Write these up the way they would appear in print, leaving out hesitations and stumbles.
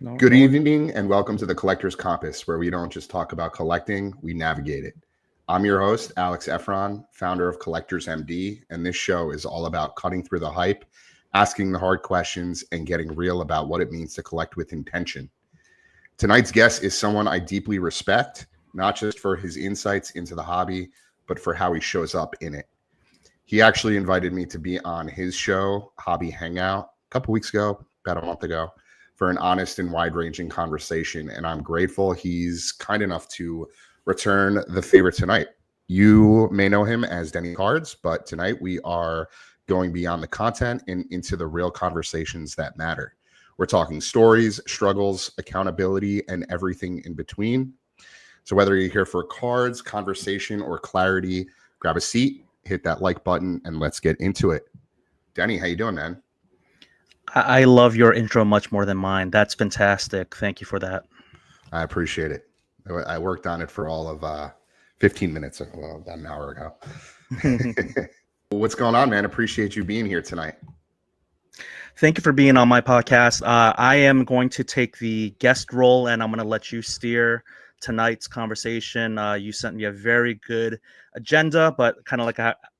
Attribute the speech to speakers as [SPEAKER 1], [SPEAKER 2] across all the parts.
[SPEAKER 1] No,
[SPEAKER 2] Good
[SPEAKER 1] no.
[SPEAKER 2] evening and welcome to the Collector's Compass, where we don't just talk about collecting, we navigate it. I'm your host, Alex Efron, founder of Collectors MD, and this show is all about cutting through the hype, asking the hard questions, and getting real about what it means to collect with intention. Tonight's guest is someone I deeply respect, not just for his insights into the hobby, but for how he shows up in it. He actually invited me to be on his show, Hobby Hangout, a couple weeks ago, about a month ago, for an honest and wide-ranging conversation. And I'm grateful he's kind enough to return the favor tonight. You may know him as Denny Cards, but tonight we are going beyond the content and into the real conversations that matter. We're talking stories, struggles, accountability, and everything in between. So whether you're here for cards, conversation, or clarity, grab a seat, hit that like button, and let's get into it. Denny, how you doing, man?
[SPEAKER 1] I love your intro much more than mine. That's fantastic. Thank you for that.
[SPEAKER 2] I appreciate it. I worked on it for all of 15 minutes, well, about an hour ago. What's going on, man? Appreciate you being here tonight.
[SPEAKER 1] Thank you for being on my podcast. I am going to take the guest role, and I'm going to let you steer tonight's conversation. You sent me a very good agenda, but kind of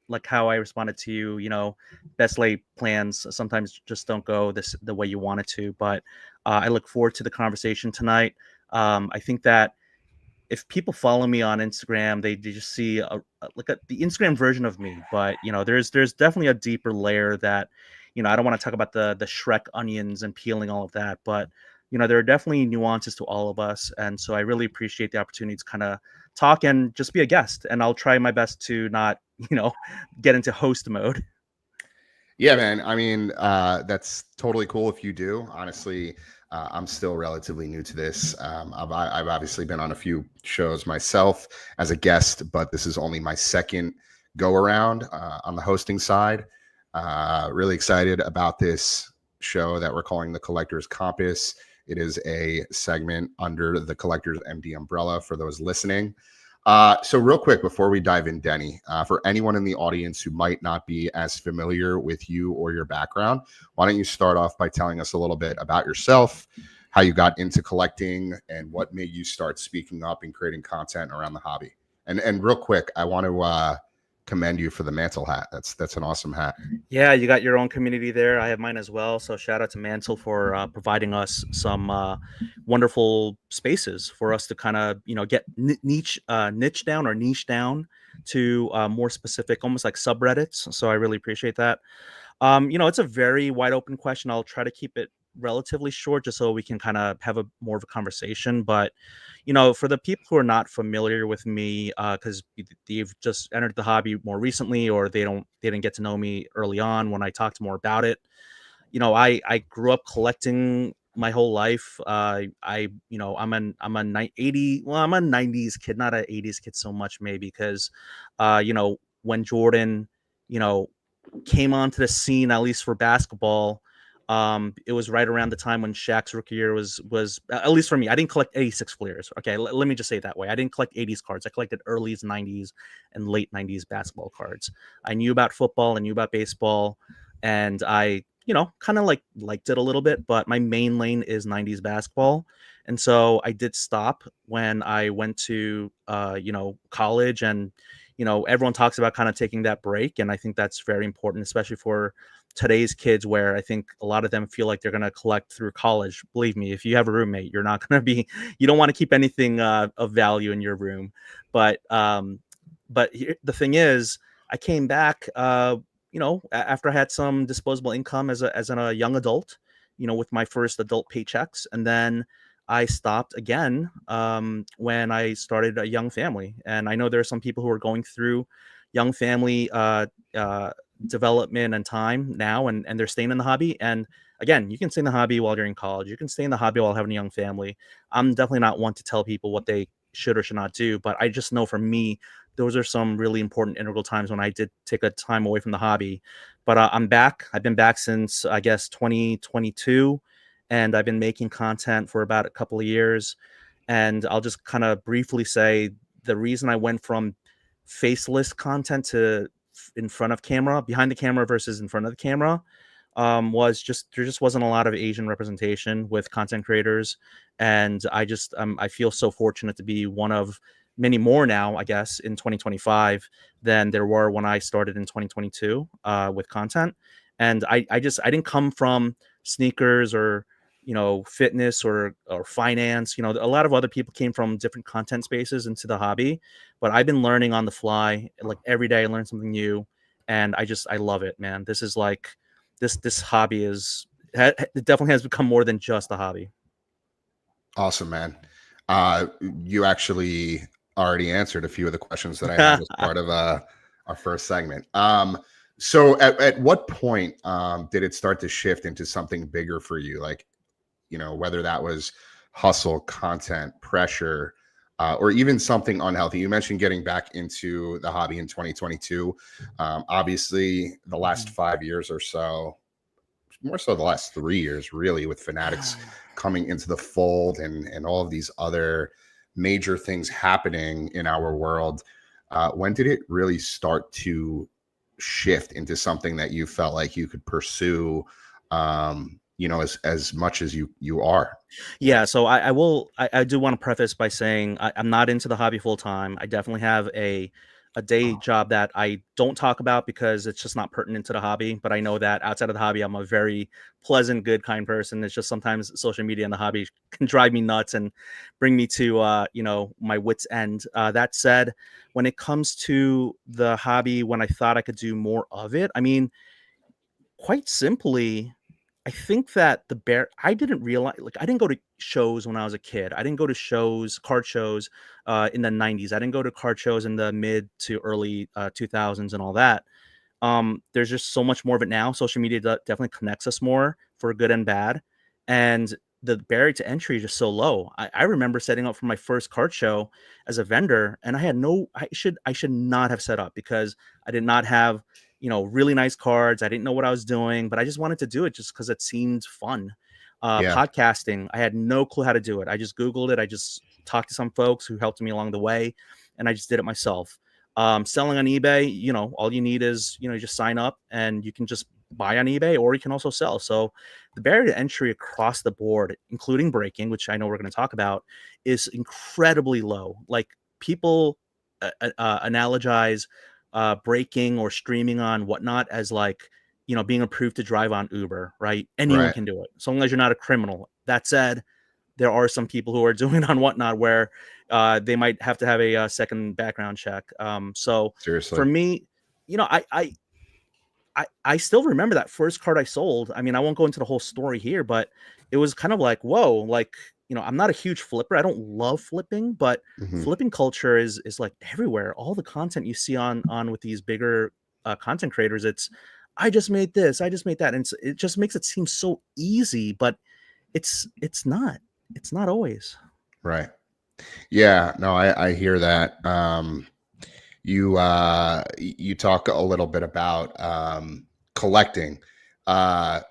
[SPEAKER 1] like how I responded to you. Best laid plans sometimes just don't go the way you want it to. But I look forward to the conversation tonight. I think that if people follow me on Instagram, they just see the Instagram version of me. But there's definitely a deeper layer that I don't want to talk about the Shrek onions and peeling all of that, but there are definitely nuances to all of us, and so I really appreciate the opportunity to kind of talk and just be a guest. And I'll try my best to not get into host mode.
[SPEAKER 2] Yeah, man. I mean, that's totally cool if you do. Honestly, I'm still relatively new to this. I've obviously been on a few shows myself as a guest, but this is only my second go around on the hosting side. Really excited about this show that we're calling the Collector's Compass. It is a segment under the Collector's MD umbrella for those listening. So real quick, before we dive in, Denny, for anyone in the audience who might not be as familiar with you or your background, why don't you start off by telling us a little bit about yourself, how you got into collecting, and what made you start speaking up and creating content around the hobby. And real quick, I want to commend you for the mantle hat. That's an awesome hat.
[SPEAKER 1] Yeah, you got your own community there. I have mine as well. So shout out to Mantle for providing us some wonderful spaces for us to kind of get niche down to more specific, almost like subreddits. So I really appreciate that. It's a very wide open question. I'll try to keep it relatively short just so we can kind of have a more of a conversation. But for the people who are not familiar with me, because they've just entered the hobby more recently, or they didn't get to know me early on when I talked more about it. I grew up collecting my whole life. I'm a 90s kid, not an 80s kid so much, maybe, because when Jordan came onto the scene, at least for basketball, it was right around the time when Shaq's rookie year was at least for me. I didn't collect 86 Fleers. Okay, let me just say it that way. I didn't collect 80s cards. I collected early 90s and late 90s basketball cards. I knew about football, I knew about baseball, and I kind of liked it a little bit, but my main lane is 90s basketball. And so I did stop when I went to college, and everyone talks about kind of taking that break, and I think that's very important, especially for today's kids, where I think a lot of them feel like they're going to collect through college. Believe me, if you have a roommate, you don't want to keep anything of value in your room. But the thing is, I came back, after I had some disposable income as a young adult, with my first adult paychecks, and then I stopped again when I started a young family. And I know there are some people who are going through young family development and time now, and they're staying in the hobby. And again, you can stay in the hobby while you're in college. You can stay in the hobby while having a young family. I'm definitely not one to tell people what they should or should not do, but I just know for me, those are some really important integral times when I did take a time away from the hobby. But I'm back. I've been back since, I guess, 2022, and I've been making content for about a couple of years. And I'll just kind of briefly say the reason I went from faceless content to in front of camera, behind the camera versus in front of the camera, was just there just wasn't a lot of Asian representation with content creators, and I feel so fortunate to be one of many more now, I guess, in 2025 than there were when I started in 2022 with content. And I didn't come from sneakers or fitness or finance. A lot of other people came from different content spaces into the hobby, but I've been learning on the fly. Like every day I learn something new, and I love it, man. This is like this hobby it definitely has become more than just a hobby.
[SPEAKER 2] Awesome, man. You actually already answered a few of the questions that I had as part of our first segment. So at what point did it start to shift into something bigger for you? Like, whether that was hustle, content, pressure, or even something unhealthy. You mentioned getting back into the hobby in 2022. Obviously, the last 5 years or so, more so the last 3 years, really, with Fanatics coming into the fold and all of these other major things happening in our world. When did it really start to shift into something that you felt like you could pursue, as much as you are?
[SPEAKER 1] Yeah, so I do want to preface by saying I'm not into the hobby full time. I definitely have a day job that I don't talk about because it's just not pertinent to the hobby. But I know that outside of the hobby, I'm a very pleasant, good, kind person. It's just sometimes social media and the hobby can drive me nuts and bring me to my wits end. That said, when it comes to the hobby, when I thought I could do more of it, I mean, quite simply, I think that I didn't realize, like, I didn't go to shows when I was a kid. I didn't go to card shows in the 90s. I didn't go to card shows in the mid to early 2000s and all that. There's just so much more of it now. Social media definitely connects us more for good and bad. And the barrier to entry is just so low. I remember setting up for my first card show as a vendor, and I should not have set up because I did not have really nice cards. I didn't know what I was doing, but I just wanted to do it just because it seemed fun.
[SPEAKER 2] Yeah,
[SPEAKER 1] Podcasting, I had no clue how to do it. I just Googled it. I just talked to some folks who helped me along the way, and I just did it myself. Selling on eBay, all you need is, just sign up and you can just buy on eBay, or you can also sell. So the barrier to entry across the board, including breaking, which I know we're going to talk about, is incredibly low. Like people analogize breaking or streaming on whatnot as like, being approved to drive on Uber, right? Anyone
[SPEAKER 2] right.
[SPEAKER 1] can do it, so long as you're not a criminal. That said, there are some people who are doing on whatnot where they might have to have a second background check. So
[SPEAKER 2] Seriously.
[SPEAKER 1] for me, I still remember that first card I sold. I mean, I won't go into the whole story here, but it was kind of like, whoa, like, I'm not a huge flipper. I don't love flipping, but
[SPEAKER 2] Hmm.
[SPEAKER 1] flipping culture is like everywhere. All the content you see on with these bigger content creators, it's I just made this, I just made that, and it just makes it seem so easy, but it's not. It's not always.
[SPEAKER 2] Right. Yeah. No, I hear that. You talk a little bit about collecting. Uh,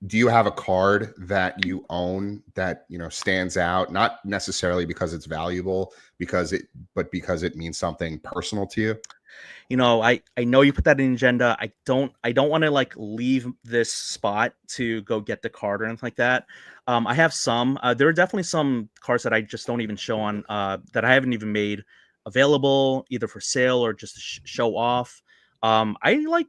[SPEAKER 2] do you have a card that you own that stands out, not necessarily because it's valuable, but because it means something personal to you?
[SPEAKER 1] I know you put that in agenda. I don't want to like leave this spot to go get the card or anything like that. I have some. There are definitely some cards that I just don't even show on that I haven't even made available either for sale or just to show off. I like,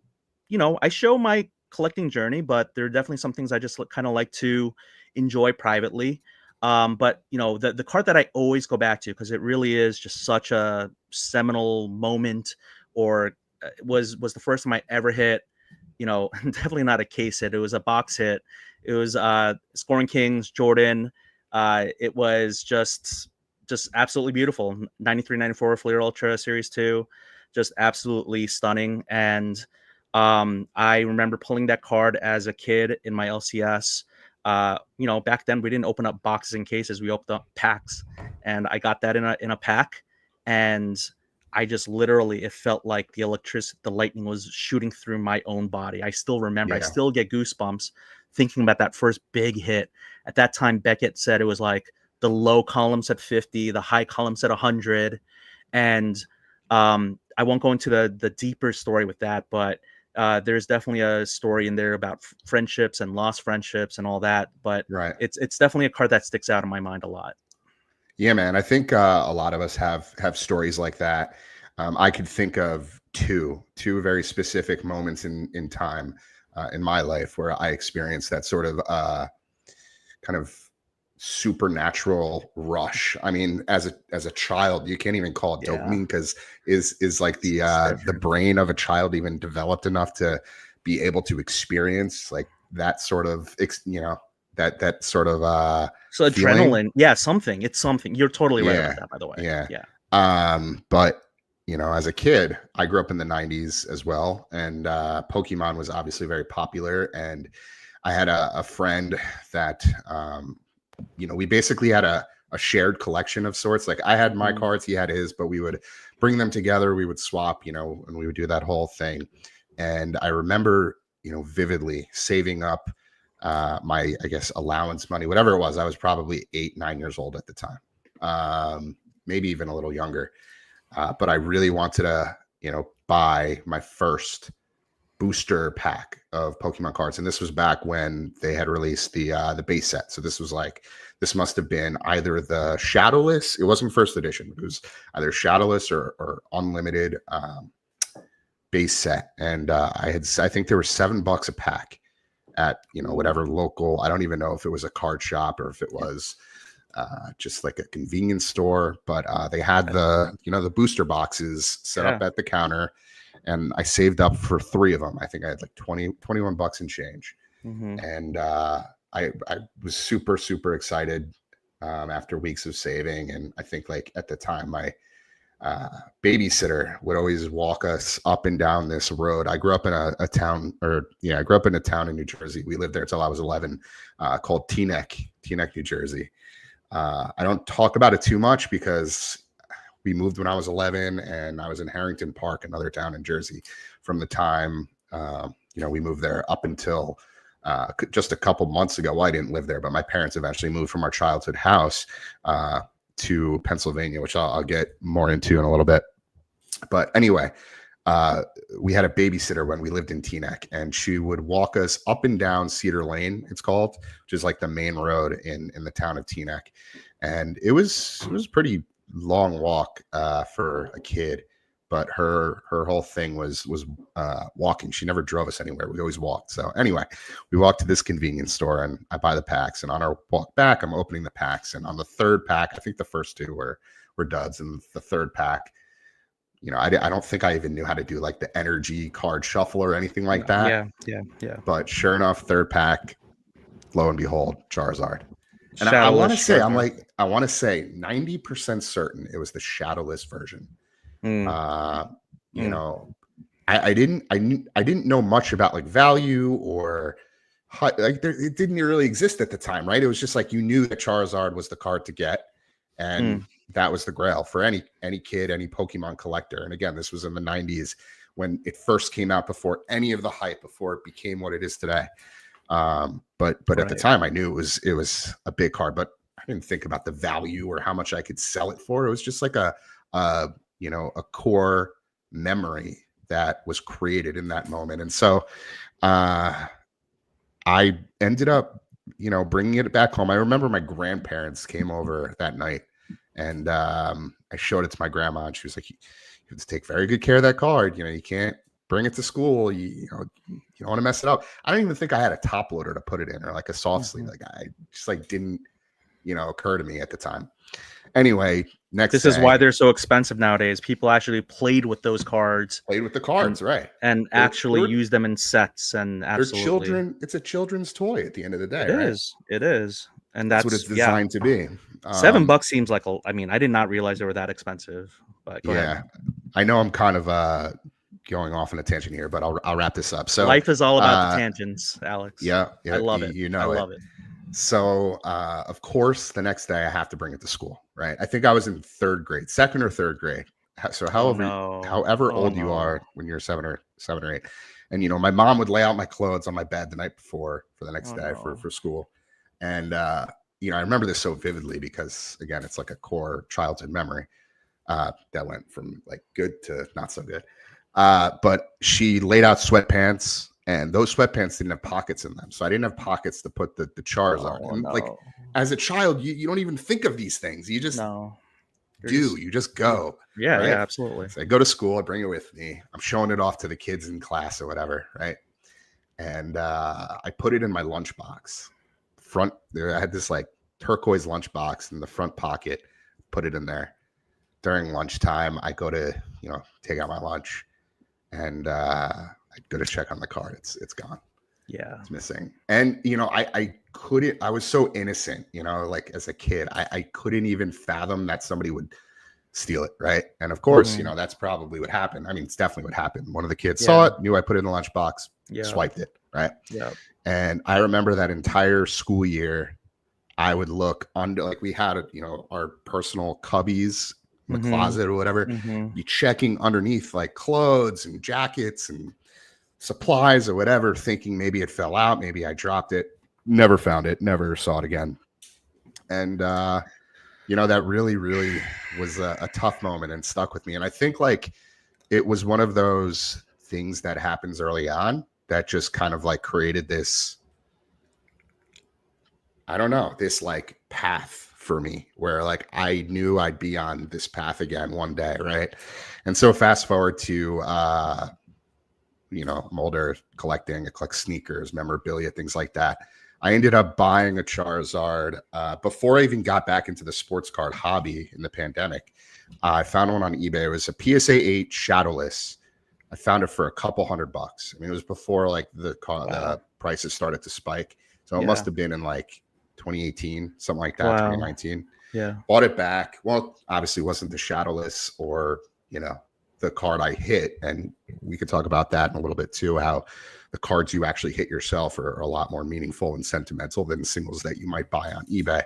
[SPEAKER 1] I show my collecting journey, but there are definitely some things I just kind of like to enjoy privately. But the card that I always go back to because it really is just such a seminal moment, or was the first time I ever hit, definitely not a case hit. It was a box hit. It was Scoring Kings Jordan. It was just absolutely beautiful. 93, 94 Fleer Ultra Series 2, just absolutely stunning. And I remember pulling that card as a kid in my LCS. Back then we didn't open up boxes and cases. We opened up packs, and I got that in a pack, and I just literally, it felt like the lightning was shooting through my own body. I still remember, I
[SPEAKER 2] Yeah.
[SPEAKER 1] still get goosebumps thinking about that first big hit. At that time, Beckett said it was like the low column said 50, the high column said 100. And I won't go into the deeper story with that, but there's definitely a story in there about friendships and lost friendships and all that. But
[SPEAKER 2] Right.
[SPEAKER 1] it's definitely a card that sticks out in my mind a lot.
[SPEAKER 2] Yeah, man. I think a lot of us have stories like that. I could think of two very specific moments in time in my life where I experienced that sort of kind of supernatural rush. I mean, as a child, you can't even call it
[SPEAKER 1] Yeah,
[SPEAKER 2] dopamine because is like
[SPEAKER 1] it's
[SPEAKER 2] the
[SPEAKER 1] different.
[SPEAKER 2] brain of a child even developed enough to be able to experience like that sort of that sort of
[SPEAKER 1] So
[SPEAKER 2] feeling.
[SPEAKER 1] adrenaline, yeah, something. It's something. You're totally right about
[SPEAKER 2] Yeah,
[SPEAKER 1] that, by the way.
[SPEAKER 2] yeah.
[SPEAKER 1] Yeah.
[SPEAKER 2] But as a kid, I grew up in the '90s as well, and Pokemon was obviously very popular. And I had a friend that we basically had a shared collection of sorts. Like I had my
[SPEAKER 1] Mhm.
[SPEAKER 2] cards, he had his, but we would bring them together, we would swap, and we would do that whole thing. And I remember, vividly saving up my, I guess, allowance money, whatever it was. I was probably 8, 9 years old at the time, maybe even a little younger. But I really wanted to, buy my first booster pack of Pokemon cards, and this was back when they had released the base set. So this must have been either the Shadowless. It wasn't first edition. It was either Shadowless or unlimited base set, and I think there were $7 a pack at whatever local. I don't even know if it was a card shop or if it was just like a convenience store, but they had the booster boxes set
[SPEAKER 1] Yeah.
[SPEAKER 2] up at the counter, and I saved up for 3 of them. I think I had like 21 bucks in change.
[SPEAKER 1] Hmm.
[SPEAKER 2] And I was super, super excited after weeks of saving. And I think like at the time, my babysitter would always walk us up and down this road. I grew up in a town, I grew up in a town in New Jersey. We lived there till I was 11, called Teaneck, New Jersey. I don't talk about it too much because we moved when I was 11, and I was in Harrington Park, another town in Jersey, from the time we moved there up until just a couple months ago. Well, I didn't live there, but my parents eventually moved from our childhood house to Pennsylvania, which I'll get more into in a little bit. But anyway, we had a babysitter when we lived in Teaneck, and she would walk us up and down Cedar Lane, it's called, which is like the main road in the town of Teaneck. And it was pretty long walk for a kid, but her whole thing was walking. She never drove us anywhere. We always walked. So anyway, we walked to this convenience store, and I buy the packs, and on our walk back, I'm opening the packs, and on the third pack, I think the first 2 were duds, and the third pack, I don't think I even knew how to do like the energy card shuffle or anything like that.
[SPEAKER 1] Yeah.
[SPEAKER 2] But sure enough, third pack, lo and behold, Charizard. And I want
[SPEAKER 1] Shadowless
[SPEAKER 2] to say,
[SPEAKER 1] Charizard.
[SPEAKER 2] I want to say 90% certain it was the Shadowless version.
[SPEAKER 1] Mm.
[SPEAKER 2] Uh, you
[SPEAKER 1] Mm.
[SPEAKER 2] know, I didn't know much about like value or it didn't really exist at the time, right? It was just like you knew that Charizard was the card to get, and that was the grail for any kid, any Pokemon collector. And again, this was in the '90s when it first came out, before any of the hype, before it became what it is today. But at the
[SPEAKER 1] Right.
[SPEAKER 2] time, I knew it was a big card, but I didn't think about the value or how much I could sell it for. It was just like a core memory that was created in that moment. And so I ended up, bringing it back home. I remember my grandparents came over that night, and I showed it to my grandma, and she was like, "You have to take very good care of that card. You can't bring it to school. You don't want to mess it up." I don't even think I had a top loader to put it in, or like a soft sleeve. Like I just like didn't, occur to me at the time. Anyway, next
[SPEAKER 1] This
[SPEAKER 2] day,
[SPEAKER 1] is why they're so expensive nowadays. People actually played with those cards
[SPEAKER 2] played with the cards, right?
[SPEAKER 1] and
[SPEAKER 2] They
[SPEAKER 1] actually
[SPEAKER 2] were
[SPEAKER 1] use them in sets, and
[SPEAKER 2] they're
[SPEAKER 1] absolutely.
[SPEAKER 2] children. It's a children's toy at the end of the day,
[SPEAKER 1] It
[SPEAKER 2] right?
[SPEAKER 1] is. It is. And
[SPEAKER 2] That's what it's
[SPEAKER 1] that's, yeah.
[SPEAKER 2] designed to be.
[SPEAKER 1] $7 seems like I mean, I did not realize they were that expensive. But go ahead.
[SPEAKER 2] Yeah, I know I'm kind of going off on a tangent here, but I'll wrap this up. So
[SPEAKER 1] Life is all about the tangents, Alex.
[SPEAKER 2] yeah,
[SPEAKER 1] I love it.
[SPEAKER 2] you
[SPEAKER 1] I
[SPEAKER 2] know it.
[SPEAKER 1] love it.
[SPEAKER 2] So of course, the next day I have to bring it to school, right? I think I was in 3rd grade, 2nd or 3rd grade. So
[SPEAKER 1] Oh
[SPEAKER 2] however
[SPEAKER 1] no.
[SPEAKER 2] old you are when you're 7 or 8, and my mom would lay out my clothes on my bed the night before for the next day
[SPEAKER 1] No.
[SPEAKER 2] for school, and I remember this so vividly because again, it's like a core childhood memory that went from like good to not so good. But she laid out sweatpants, and those sweatpants didn't have pockets in them. So I didn't have pockets to put the chars on. And like as a child, you don't even think of these things. You just you just go.
[SPEAKER 1] Yeah,
[SPEAKER 2] right?
[SPEAKER 1] yeah, absolutely.
[SPEAKER 2] So I go to school, I bring it with me. I'm showing it off to the kids in class or whatever, right? And I put it in my lunchbox. Front there, I had this like turquoise lunchbox in the front pocket, put it in there. During lunchtime, I go to, take out my lunch, and I go to check on the card. It's gone.
[SPEAKER 1] Yeah.
[SPEAKER 2] It's missing. And, I couldn't, I was so innocent, like as a kid, I couldn't even fathom that somebody would steal it. Right. And of course, that's probably what happened. I mean, it's definitely what happened. One of the kids saw it, knew I put it in the lunchbox, swiped it. Right.
[SPEAKER 1] Yeah.
[SPEAKER 2] And I remember that entire school year, I would look under, like we had, our personal cubbies in the closet or whatever, be checking underneath like clothes and jackets and supplies or whatever, thinking maybe it fell out, maybe I dropped it. Never found it, never saw it again. And that really, really was a tough moment and stuck with me. And I think like it was one of those things that happens early on that just kind of like created this, I don't know, this like path for me where like I knew I'd be on this path again one day, right? And so fast forward to I'm older, collecting, I collect sneakers, memorabilia, things like that. I ended up buying a Charizard before I even got back into the sports card hobby in the pandemic. I found one on eBay. It was a PSA 8 Shadowless. I found it for a couple $100. I mean, it was before like the prices started to spike. So it must have been in like 2018, something like that, 2019.
[SPEAKER 1] Yeah.
[SPEAKER 2] Bought it back. Well, obviously wasn't the Shadowless or, the card I hit. And we could talk about that in a little bit too, how the cards you actually hit yourself are a lot more meaningful and sentimental than singles that you might buy on eBay.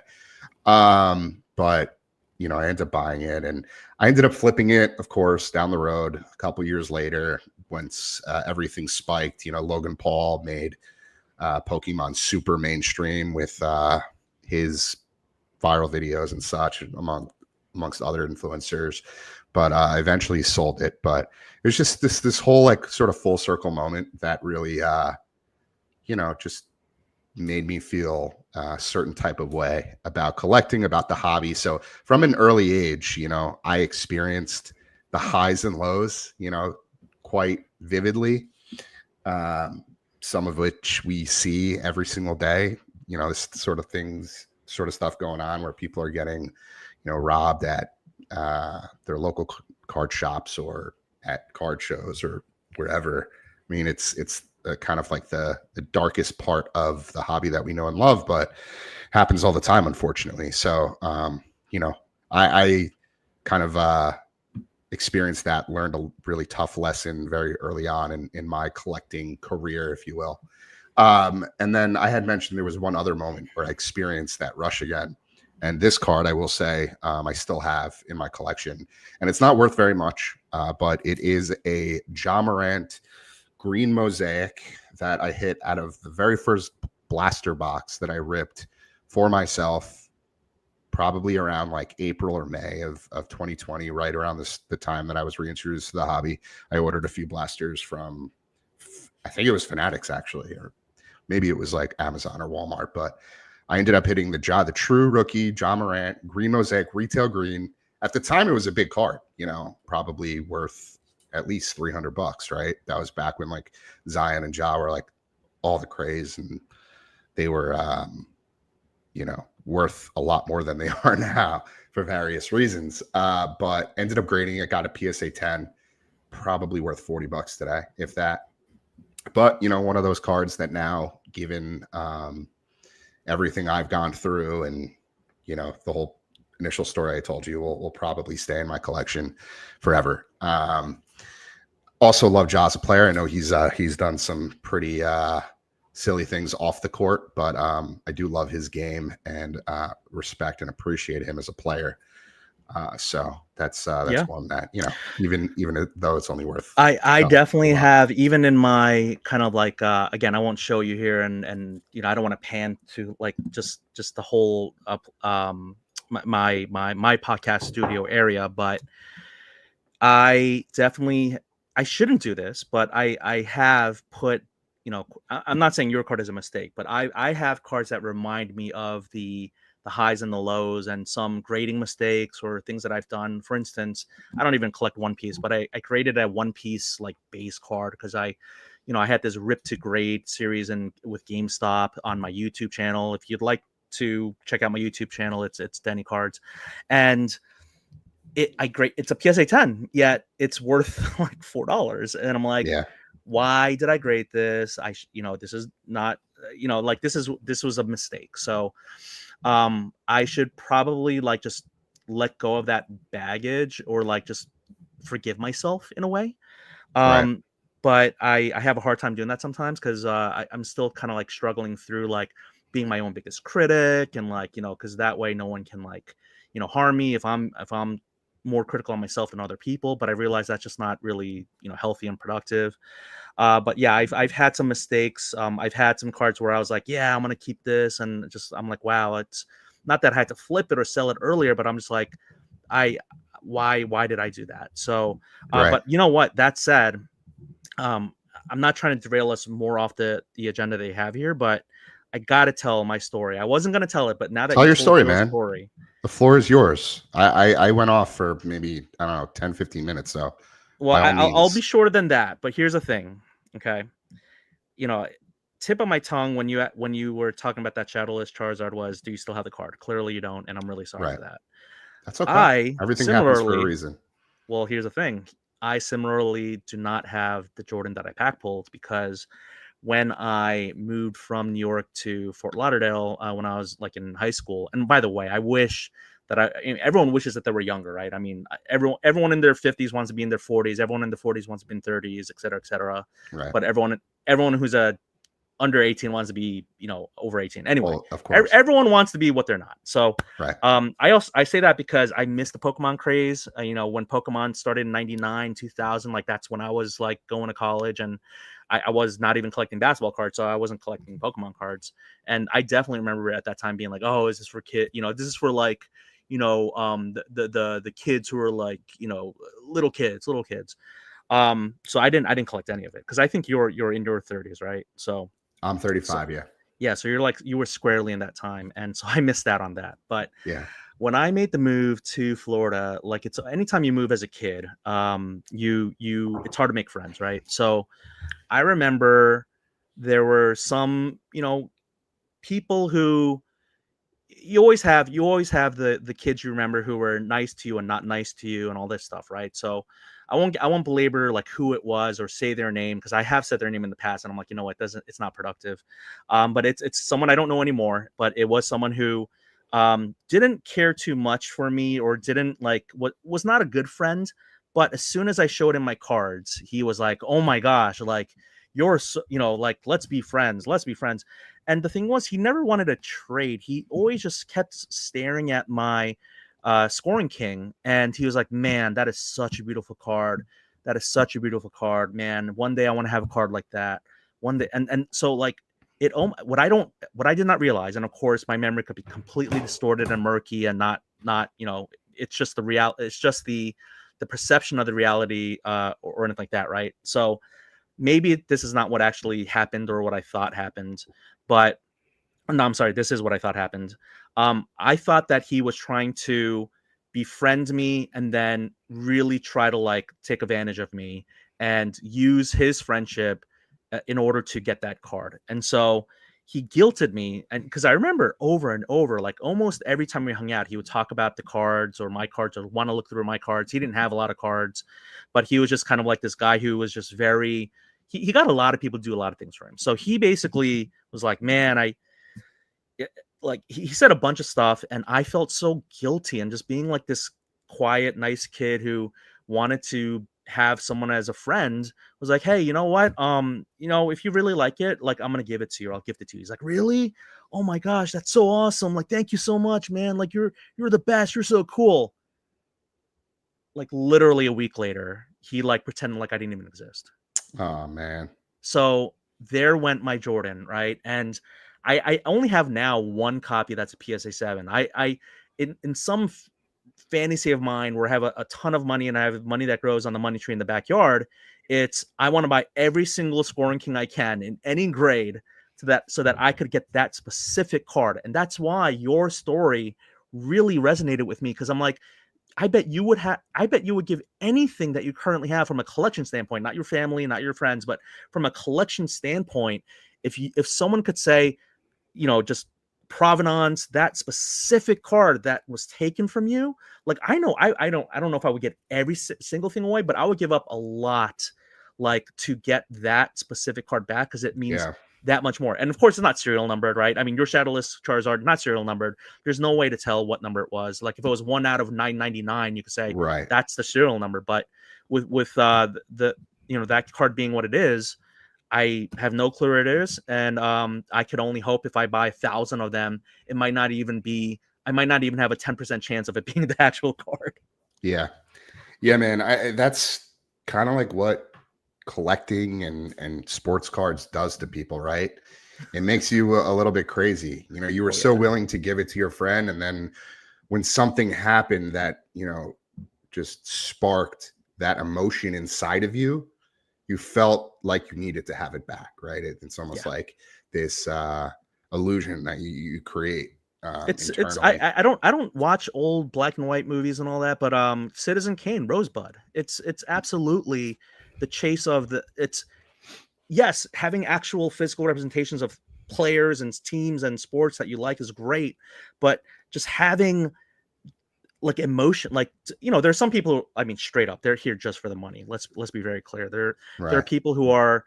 [SPEAKER 2] But, I ended up buying it, and I ended up flipping it, of course, down the road a couple years later once everything spiked. Logan Paul made Pokemon super mainstream with his viral videos and such, amongst other influencers. But I eventually sold it. But it was just this whole like sort of full circle moment that really, just made me feel a certain type of way about collecting, about the hobby. So from an early age, I experienced the highs and lows, quite vividly. Some of which we see every single day, this sort of stuff going on where people are getting, robbed at their local card shops or at card shows or wherever. I mean, it's kind of like the darkest part of the hobby that we know and love, but happens all the time, unfortunately. So, I kind of experienced that, learned a really tough lesson very early on in my collecting career, if you will. And then I had mentioned there was one other moment where I experienced that rush again. And this card, I will say, I still have in my collection. And it's not worth very much, but it is a Ja Morant green mosaic that I hit out of the very first blaster box that I ripped for myself, probably around like April or May of 2020, right around the time that I was reintroduced to the hobby. I ordered a few blasters from, I think it was Fanatics actually, or maybe it was like Amazon or Walmart, but I ended up hitting the true rookie Ja Morant green mosaic retail green. At the time, it was a big card, probably worth at least $300, right? That was back when like Zion and Ja were like all the craze, and they were, worth a lot more than they are now for various reasons. But ended up grading it, got a PSA 10, probably worth $40 today, if that. But, one of those cards that now, given everything I've gone through and, the whole initial story I told you will probably stay in my collection forever. Also love Ja as a player. I know he's done some pretty silly things off the court, but I do love his game and respect and appreciate him as a player. So that's one that, even though it's only worth.
[SPEAKER 1] I definitely have, even in my kind of like, again, I won't show you here, and I don't want to pan to like just the whole my podcast studio area, but I definitely I shouldn't do this, but I have put, I'm not saying your card is a mistake, but I have cards that remind me of the highs and the lows and some grading mistakes or things that I've done. For instance, I don't even collect One Piece, but I created a One Piece like base card because I had this Rip to Grade series and with GameStop on my YouTube channel. If you'd like to check out my YouTube channel, it's Denny Cards, and it's a PSA 10, yet it's worth like $4. And I'm like,
[SPEAKER 2] Yeah,
[SPEAKER 1] why did I grade this? This is not, like this was a mistake. So I should probably like just let go of that baggage or like just forgive myself in a way.
[SPEAKER 2] right.
[SPEAKER 1] Um, but I have a hard time doing that sometimes because I'm still kind of like struggling through like being my own biggest critic and like because that way no one can like harm me if I'm more critical on myself than other people. But I realize that's just not really healthy and productive. But yeah, I've had some mistakes. I've had some cards where I was like, yeah, I'm gonna keep this, and just I'm like, wow, it's not that I had to flip it or sell it earlier, but I'm just like, I why did I do that? So,
[SPEAKER 2] Right.
[SPEAKER 1] but you know what? That said, um, I'm not trying to derail us more off the agenda they have here, but I gotta tell my story. I wasn't gonna tell it, but now that
[SPEAKER 2] Tell
[SPEAKER 1] you
[SPEAKER 2] your
[SPEAKER 1] told
[SPEAKER 2] story,
[SPEAKER 1] your
[SPEAKER 2] man.
[SPEAKER 1] story,
[SPEAKER 2] The floor is yours. I went off for maybe, I don't know, 10, 15 minutes. So
[SPEAKER 1] well,
[SPEAKER 2] by all
[SPEAKER 1] I'll be
[SPEAKER 2] means.
[SPEAKER 1] shorter than that. But here's the thing, okay? you know, Tip of my tongue when you were talking about that Shadowless Charizard was, do you still have the card? Clearly you don't, and I'm really sorry
[SPEAKER 2] Right.
[SPEAKER 1] for that.
[SPEAKER 2] That's okay.
[SPEAKER 1] I
[SPEAKER 2] Everything happens for a
[SPEAKER 1] similarly,
[SPEAKER 2] reason.
[SPEAKER 1] well, here's the thing. I similarly do not have the Jordan that I pack pulled because when I moved from New York to Fort Lauderdale when I was like in high school, and by the way, I wish that everyone wishes that they were younger, right? I mean, everyone in their 50s wants to be in their 40s. Everyone in the 40s wants to be in 30s, et cetera, et cetera.
[SPEAKER 2] Right.
[SPEAKER 1] But everyone who's a under 18 wants to be over 18 anyway.
[SPEAKER 2] Well, of course.
[SPEAKER 1] Everyone wants to be what they're not. So
[SPEAKER 2] Right.
[SPEAKER 1] I say that because I missed the Pokemon craze. When Pokemon started in 99 2000, like that's when I was like going to college, and I was not even collecting basketball cards, so I wasn't collecting Pokemon cards. And I definitely remember at that time being like, oh, is this for this is for like the kids who are like little kids. So I didn't collect any of it because I think you're in your 30s, right?
[SPEAKER 2] I'm
[SPEAKER 1] So
[SPEAKER 2] 35. Yeah.
[SPEAKER 1] yeah, so you were squarely in that time, and so I missed out on that. But
[SPEAKER 2] Yeah.
[SPEAKER 1] when I made the move to Florida, like it's anytime you move as a kid, you it's hard to make friends, right? So I remember there were some people who you always have the kids you remember who were nice to you and not nice to you and all this stuff, right? So I won't belabor like who it was or say their name because I have said their name in the past and I'm like, it doesn't it's not productive. But it's someone I don't know anymore, but it was someone who didn't care too much for me or didn't like what was not a good friend. But as soon as I showed him my cards, he was like, oh my gosh, like you're so, like let's be friends, let's be friends. And the thing was, he never wanted to trade. He always just kept staring at my Scoring King, and he was like, "Man, that is such a beautiful card. That is such a beautiful card, man. One day I want to have a card like that. One day." And so like what I did not realize, and of course my memory could be completely distorted and murky, and not it's just the real, it's just the perception of the reality or anything like that, right? So maybe this is not what actually happened or what I thought happened, but no, I'm sorry, this is what I thought happened. I thought that he was trying to befriend me and then really try to like take advantage of me and use his friendship in order to get that card. And so he guilted me, and because I remember over and over, like almost every time we hung out, he would talk about the cards or my cards or want to look through my cards. He didn't have a lot of cards, but he was just kind of like this guy who was just very he got a lot of people to do a lot of things for him. So he basically was like, man, like he said a bunch of stuff, and I felt so guilty and just being like this quiet, nice kid who wanted to have someone as a friend was like, hey, you know what? If you really like it, like I'm gonna give it to you, or I'll gift it to you. He's like, really? Oh my gosh, that's so awesome. Like, thank you so much, man. Like you're the best, you're so cool. Like literally a week later, he like pretended like I didn't even exist.
[SPEAKER 2] Oh man.
[SPEAKER 1] So there went my Jordan, right? And I only have now one copy that's a PSA 7. In some fantasy of mine where I have a ton of money and I have money that grows on the money tree in the backyard. It's I want to buy every single scoring king I can in any grade so that I could get that specific card. And that's why your story really resonated with me, because I'm like, I bet you would give anything that you currently have from a collection standpoint, not your family, not your friends, but from a collection standpoint. If someone could say, just provenance, that specific card that was taken from you, like I know I don't know if I would get every single thing away, but I would give up a lot, like, to get that specific card back, because it means
[SPEAKER 2] Yeah.
[SPEAKER 1] that much more. And of course, it's not serial numbered, right? I mean, your Shadowless Charizard, not serial numbered. There's no way to tell what number it was. Like if it was 1 out of 999, you could say
[SPEAKER 2] Right.
[SPEAKER 1] that's the serial number. But with the that card being what it is, I have no clue where it is, and I could only hope if I buy 1,000 of them, I might not even have a 10% chance of it being the actual card.
[SPEAKER 2] Yeah. Yeah, man. That's kind of like what collecting and sports cards does to people, right? It makes you a little bit crazy. You were so willing to give it to your friend, and then when something happened that, just sparked that emotion inside of you, you felt like you needed to have it back, right? It's almost like this illusion that you create.
[SPEAKER 1] It's
[SPEAKER 2] internally.
[SPEAKER 1] I don't watch old black and white movies and all that, but Citizen Kane, Rosebud, it's absolutely the chase of it's yes, having actual physical representations of players and teams and sports that you like is great, but just having like emotion, like there's some people, I mean, straight up, they're here just for the money. Let's be very clear. There are people who are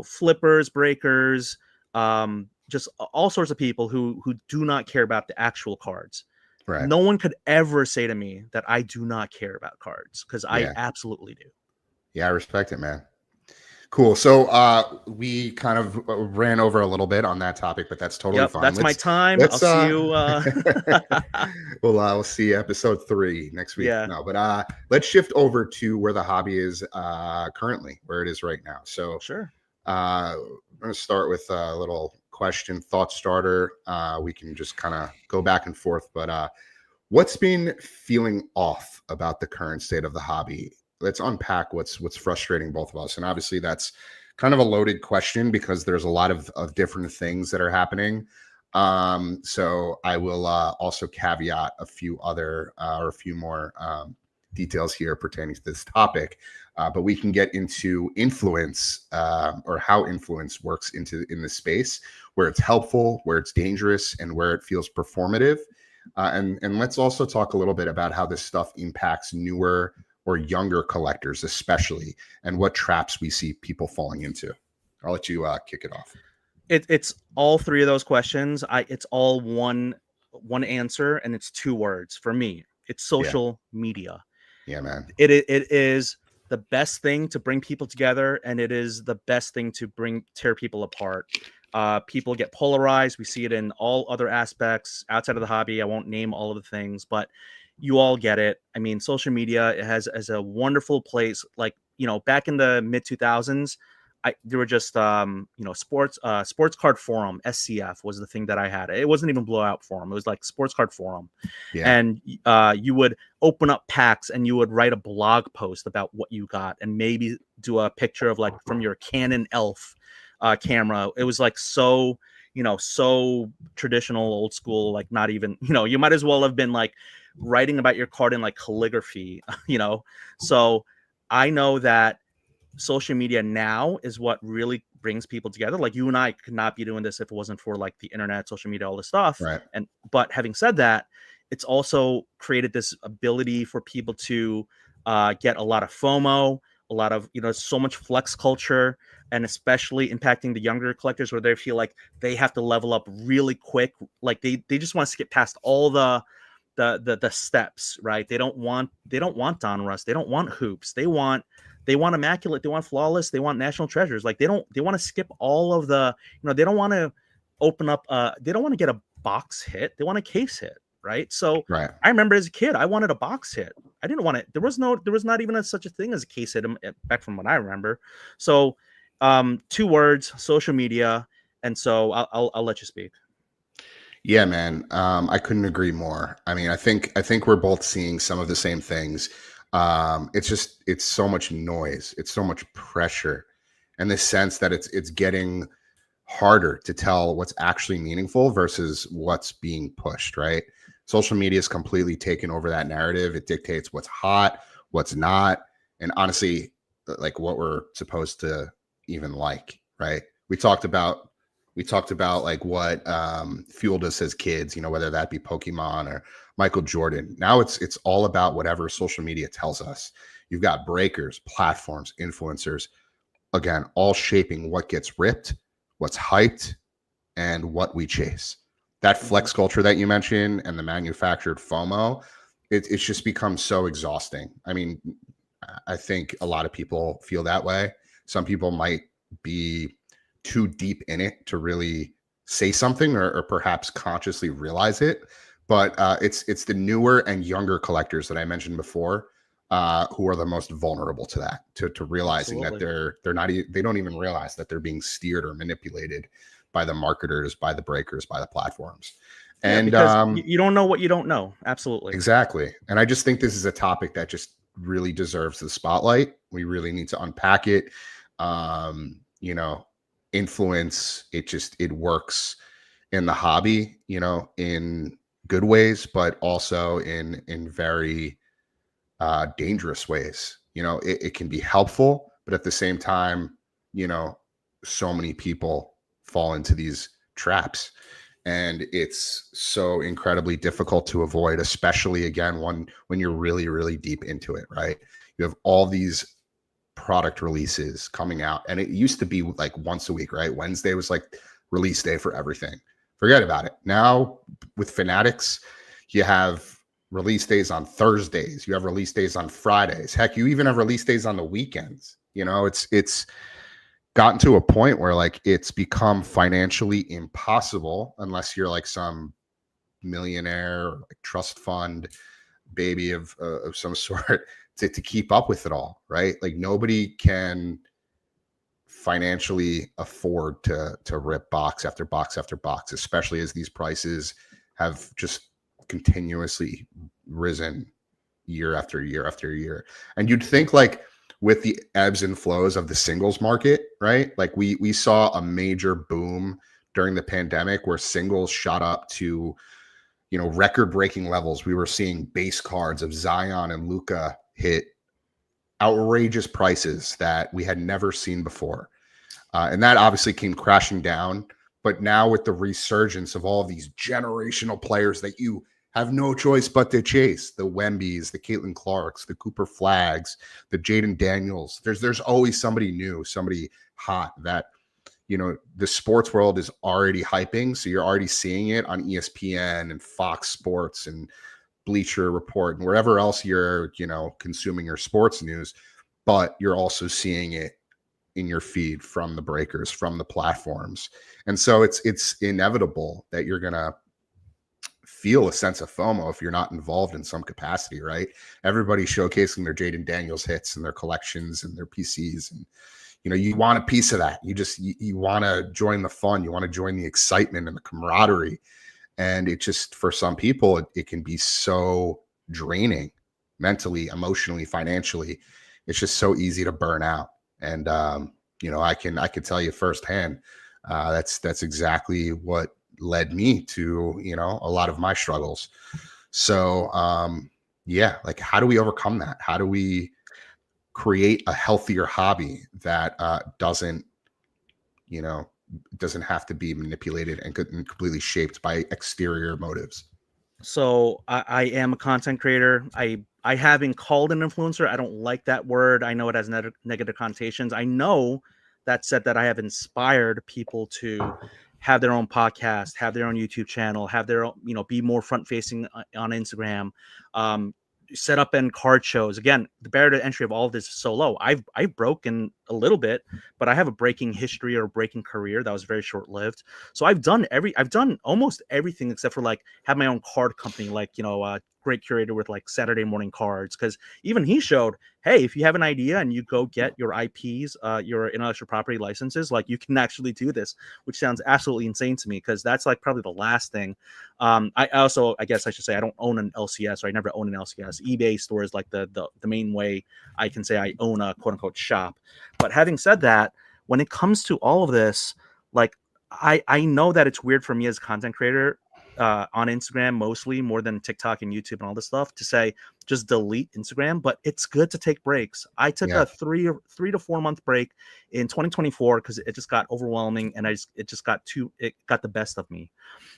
[SPEAKER 1] flippers, breakers, just all sorts of people who do not care about the actual cards.
[SPEAKER 2] Right.
[SPEAKER 1] No one could ever say to me that I do not care about cards, because I absolutely do.
[SPEAKER 2] Yeah, I respect it, man. Cool. So we kind of ran over a little bit on that topic, but that's totally fine.
[SPEAKER 1] That's my time. I'll see you.
[SPEAKER 2] We'll see episode 3 next week.
[SPEAKER 1] Yeah.
[SPEAKER 2] No, but let's shift over to where the hobby is currently, where it is right now. So
[SPEAKER 1] sure.
[SPEAKER 2] I'm going to start with a little question, thought starter. We can just kind of go back and forth, but what's been feeling off about the current state of the hobby? Let's unpack what's frustrating both of us. And obviously that's kind of a loaded question because there's a lot of different things that are happening. So I will also caveat a few other or a few more details here pertaining to this topic. But we can get into influence or how influence works in this space, where it's helpful, where it's dangerous, and where it feels performative. And let's also talk a little bit about how this stuff impacts newer or younger collectors, especially, and what traps we see people falling into. I'll let you kick it off.
[SPEAKER 1] It's all 3 of those questions. It's all one answer, and it's 2 words for me. It's social media.
[SPEAKER 2] Yeah, man.
[SPEAKER 1] It is the best thing to bring people together, and it is the best thing to tear people apart. People get polarized. We see it in all other aspects outside of the hobby. I won't name all of the things, but you all get it. I mean, social media has a wonderful place. Like, back in the mid 2000s, there were just sports card forum, SCF was the thing that I had. It wasn't even blowout forum. It was like sports card forum.
[SPEAKER 2] Yeah.
[SPEAKER 1] And you would open up packs and you would write a blog post about what you got and maybe do a picture of like from your Canon Elf camera. It was like so traditional, old school, like not even, you might as well have been like writing about your card in like calligraphy, So I know that social media now is what really brings people together. Like you and I could not be doing this if it wasn't for like the internet, social media, all this stuff.
[SPEAKER 2] Right.
[SPEAKER 1] But having said that, it's also created this ability for people to get a lot of FOMO, a lot of, so much flex culture, and especially impacting the younger collectors where they feel like they have to level up really quick. Like they just want to skip past all the steps, right? They don't want Donruss. They don't want hoops. They want immaculate. They want flawless. They want national treasures. Like they want to skip all of the, they don't want to open up. They don't want to get a box hit. They want a case hit. Right. So
[SPEAKER 2] right.
[SPEAKER 1] I remember as a kid, I wanted a box hit. I didn't want it. There was not even such a thing as a case hit back from what I remember. So 2 words, social media. And so I'll let you speak.
[SPEAKER 2] Yeah, man. I couldn't agree more. I mean, I think we're both seeing some of the same things. It's so much noise, it's so much pressure, and this sense that it's getting harder to tell what's actually meaningful versus what's being pushed, right? Social media has completely taken over that narrative. It dictates what's hot, what's not, and honestly, like what we're supposed to even like, right? We talked about we talked about like what fueled us as kids, whether that be Pokemon or Michael Jordan. Now it's all about whatever social media tells us. You've got breakers, platforms, influencers, again, all shaping what gets ripped, what's hyped, and what we chase. That
[SPEAKER 1] Mhm.
[SPEAKER 2] flex culture that you mentioned and the manufactured FOMO, it's just become so exhausting. I mean, I think a lot of people feel that way. Some people might be too deep in it to really say something or perhaps consciously realize it. But it's the newer and younger collectors that I mentioned before who are the most vulnerable to that, to realizing that
[SPEAKER 1] Absolutely.
[SPEAKER 2] they're not they don't even realize that they're being steered or manipulated by the marketers, by the breakers, by the platforms.
[SPEAKER 1] Yeah,
[SPEAKER 2] And
[SPEAKER 1] because you don't know what you don't know. Absolutely.
[SPEAKER 2] exactly. And I just think this is a topic that just really deserves the spotlight. We really need to unpack it. Um, you know, influence, it works in the hobby, in good ways, but also in very dangerous ways. It can be helpful, but at the same time, you know, so many people fall into these traps, and it's so incredibly difficult to avoid, especially again when you're really, really deep into it, right? You have all these product releases coming out, and it used to be like once a week, right? Wednesday was like release day for everything. Forget about it. Now with Fanatics, you have release days on Thursdays, you have release days on Fridays. Heck, you even have release days on the weekends. It's gotten to a point where like it's become financially impossible unless you're like some millionaire or like trust fund baby of some sort to keep up with it all, right? Like nobody can financially afford to rip box after box after box, especially as these prices have just continuously risen year after year after year. And you'd think like with the ebbs and flows of the singles market, right? Like we saw a major boom during the pandemic where singles shot up to record breaking levels. We were seeing base cards of Zion and Luca hit outrageous prices that we had never seen before. And that obviously came crashing down. But now with the resurgence of all of these generational players that you have no choice but to chase, the Wembys, the Caitlin Clarks, the Cooper Flags, the Jaden Daniels, there's always somebody new, somebody hot that the sports world is already hyping. So you're already seeing it on ESPN and Fox Sports and Bleacher Report and wherever else you're consuming your sports news. But you're also seeing it in your feed from the breakers, from the platforms. And so it's inevitable that you're going to feel a sense of FOMO if you're not involved in some capacity, right? Everybody's showcasing their Jaden Daniels hits and their collections and their PCs, and you want a piece of that. You want to join the fun, you want to join the excitement and the camaraderie. And it just, for some people, it can be so draining mentally, emotionally, financially. It's just so easy to burn out. And I can tell you firsthand, that's exactly what led me to a lot of my struggles. So yeah, like how do we overcome that? How do we create a healthier hobby that you know doesn't have to be manipulated and completely shaped by exterior motives?
[SPEAKER 1] So I am a content creator. I have been called an influencer. I don't like that word. I know it has negative connotations. I know that said that I have inspired people to have their own podcast, have their own YouTube channel, have their own, be more front facing on Instagram, set up in card shows. Again, the barrier to entry of all of this is so low. I've broken a little bit, but I have a breaking history or a breaking career that was very short lived. So I've done almost everything except for like have my own card company, like, great curator with like Saturday morning cards. Cause even he showed, hey, if you have an idea and you go get your IPs, your intellectual property licenses, like you can actually do this, which sounds absolutely insane to me. Cause that's like probably the last thing. I guess I should say I don't own an LCS, or I never own an LCS. eBay store is like the main way I can say I own a quote unquote shop. But having said that, when it comes to all of this, like I know that it's weird for me as a content creator on Instagram, mostly more than TikTok and YouTube and all this stuff, to say just delete Instagram, but it's good to take breaks. I took
[SPEAKER 2] Yeah,
[SPEAKER 1] a 3 to 4 month break in 2024 because it just got overwhelming and it got the best of me.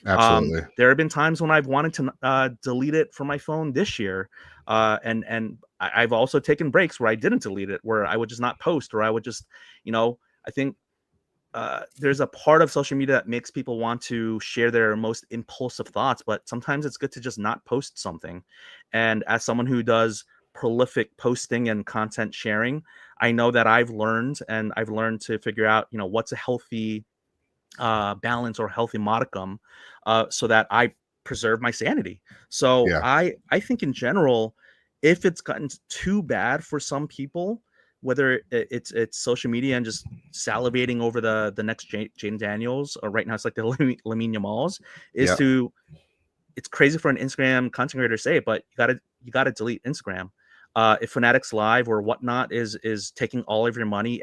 [SPEAKER 2] absolutely.
[SPEAKER 1] There have been times when I've wanted to delete it from my phone this year, and I've also taken breaks where I didn't delete it, where I would just not post, or I would just, I think there's a part of social media that makes people want to share their most impulsive thoughts, but sometimes it's good to just not post something. And as someone who does prolific posting and content sharing, I know that I've learned to figure out, what's a healthy balance or healthy modicum, so that I preserve my sanity. So
[SPEAKER 2] Yeah,
[SPEAKER 1] I think in general, if it's gotten too bad for some people, whether it's social media and just salivating over the next Jane Daniels, or right now it's like the Lamine Yamals, is
[SPEAKER 2] yeah,
[SPEAKER 1] to it's crazy for an Instagram content creator to say it, but you gotta delete Instagram. If Fanatics Live or whatnot is taking all of your money,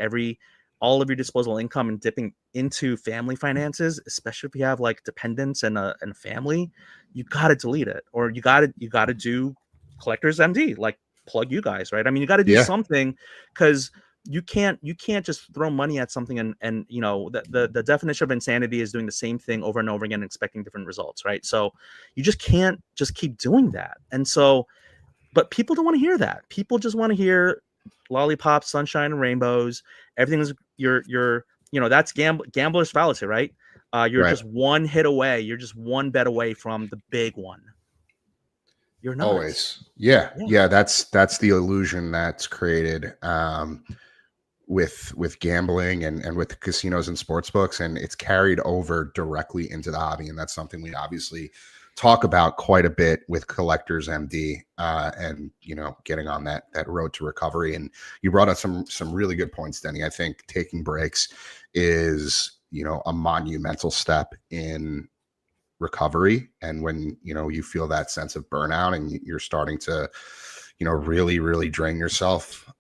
[SPEAKER 1] all of your disposable income, and dipping into family finances, especially if you have like dependents and a family, you gotta delete it, or you gotta do Collectors MD, like plug you guys, right? I mean, you gotta do
[SPEAKER 2] yeah,
[SPEAKER 1] something, because you can't just throw money at something, and the definition of insanity is doing the same thing over and over again, expecting different results, right? So you just can't just keep doing that. And so, but people don't want to hear that. People just want to hear lollipops, sunshine, and rainbows. Everything is that's gambler's fallacy, right? You're
[SPEAKER 2] right.
[SPEAKER 1] just one hit away. You're just one bet away from the big one. You're not.
[SPEAKER 2] Always. Yeah.
[SPEAKER 1] Yeah.
[SPEAKER 2] Yeah. That's the illusion that's created with gambling and with casinos and sports books, and it's carried over directly into the hobby. And that's something we obviously talk about quite a bit with Collectors MD, and getting on that road to recovery. And you brought up some really good points, Denny. I think taking breaks is a monumental step in recovery. And when you feel that sense of burnout and you're starting to really drain yourself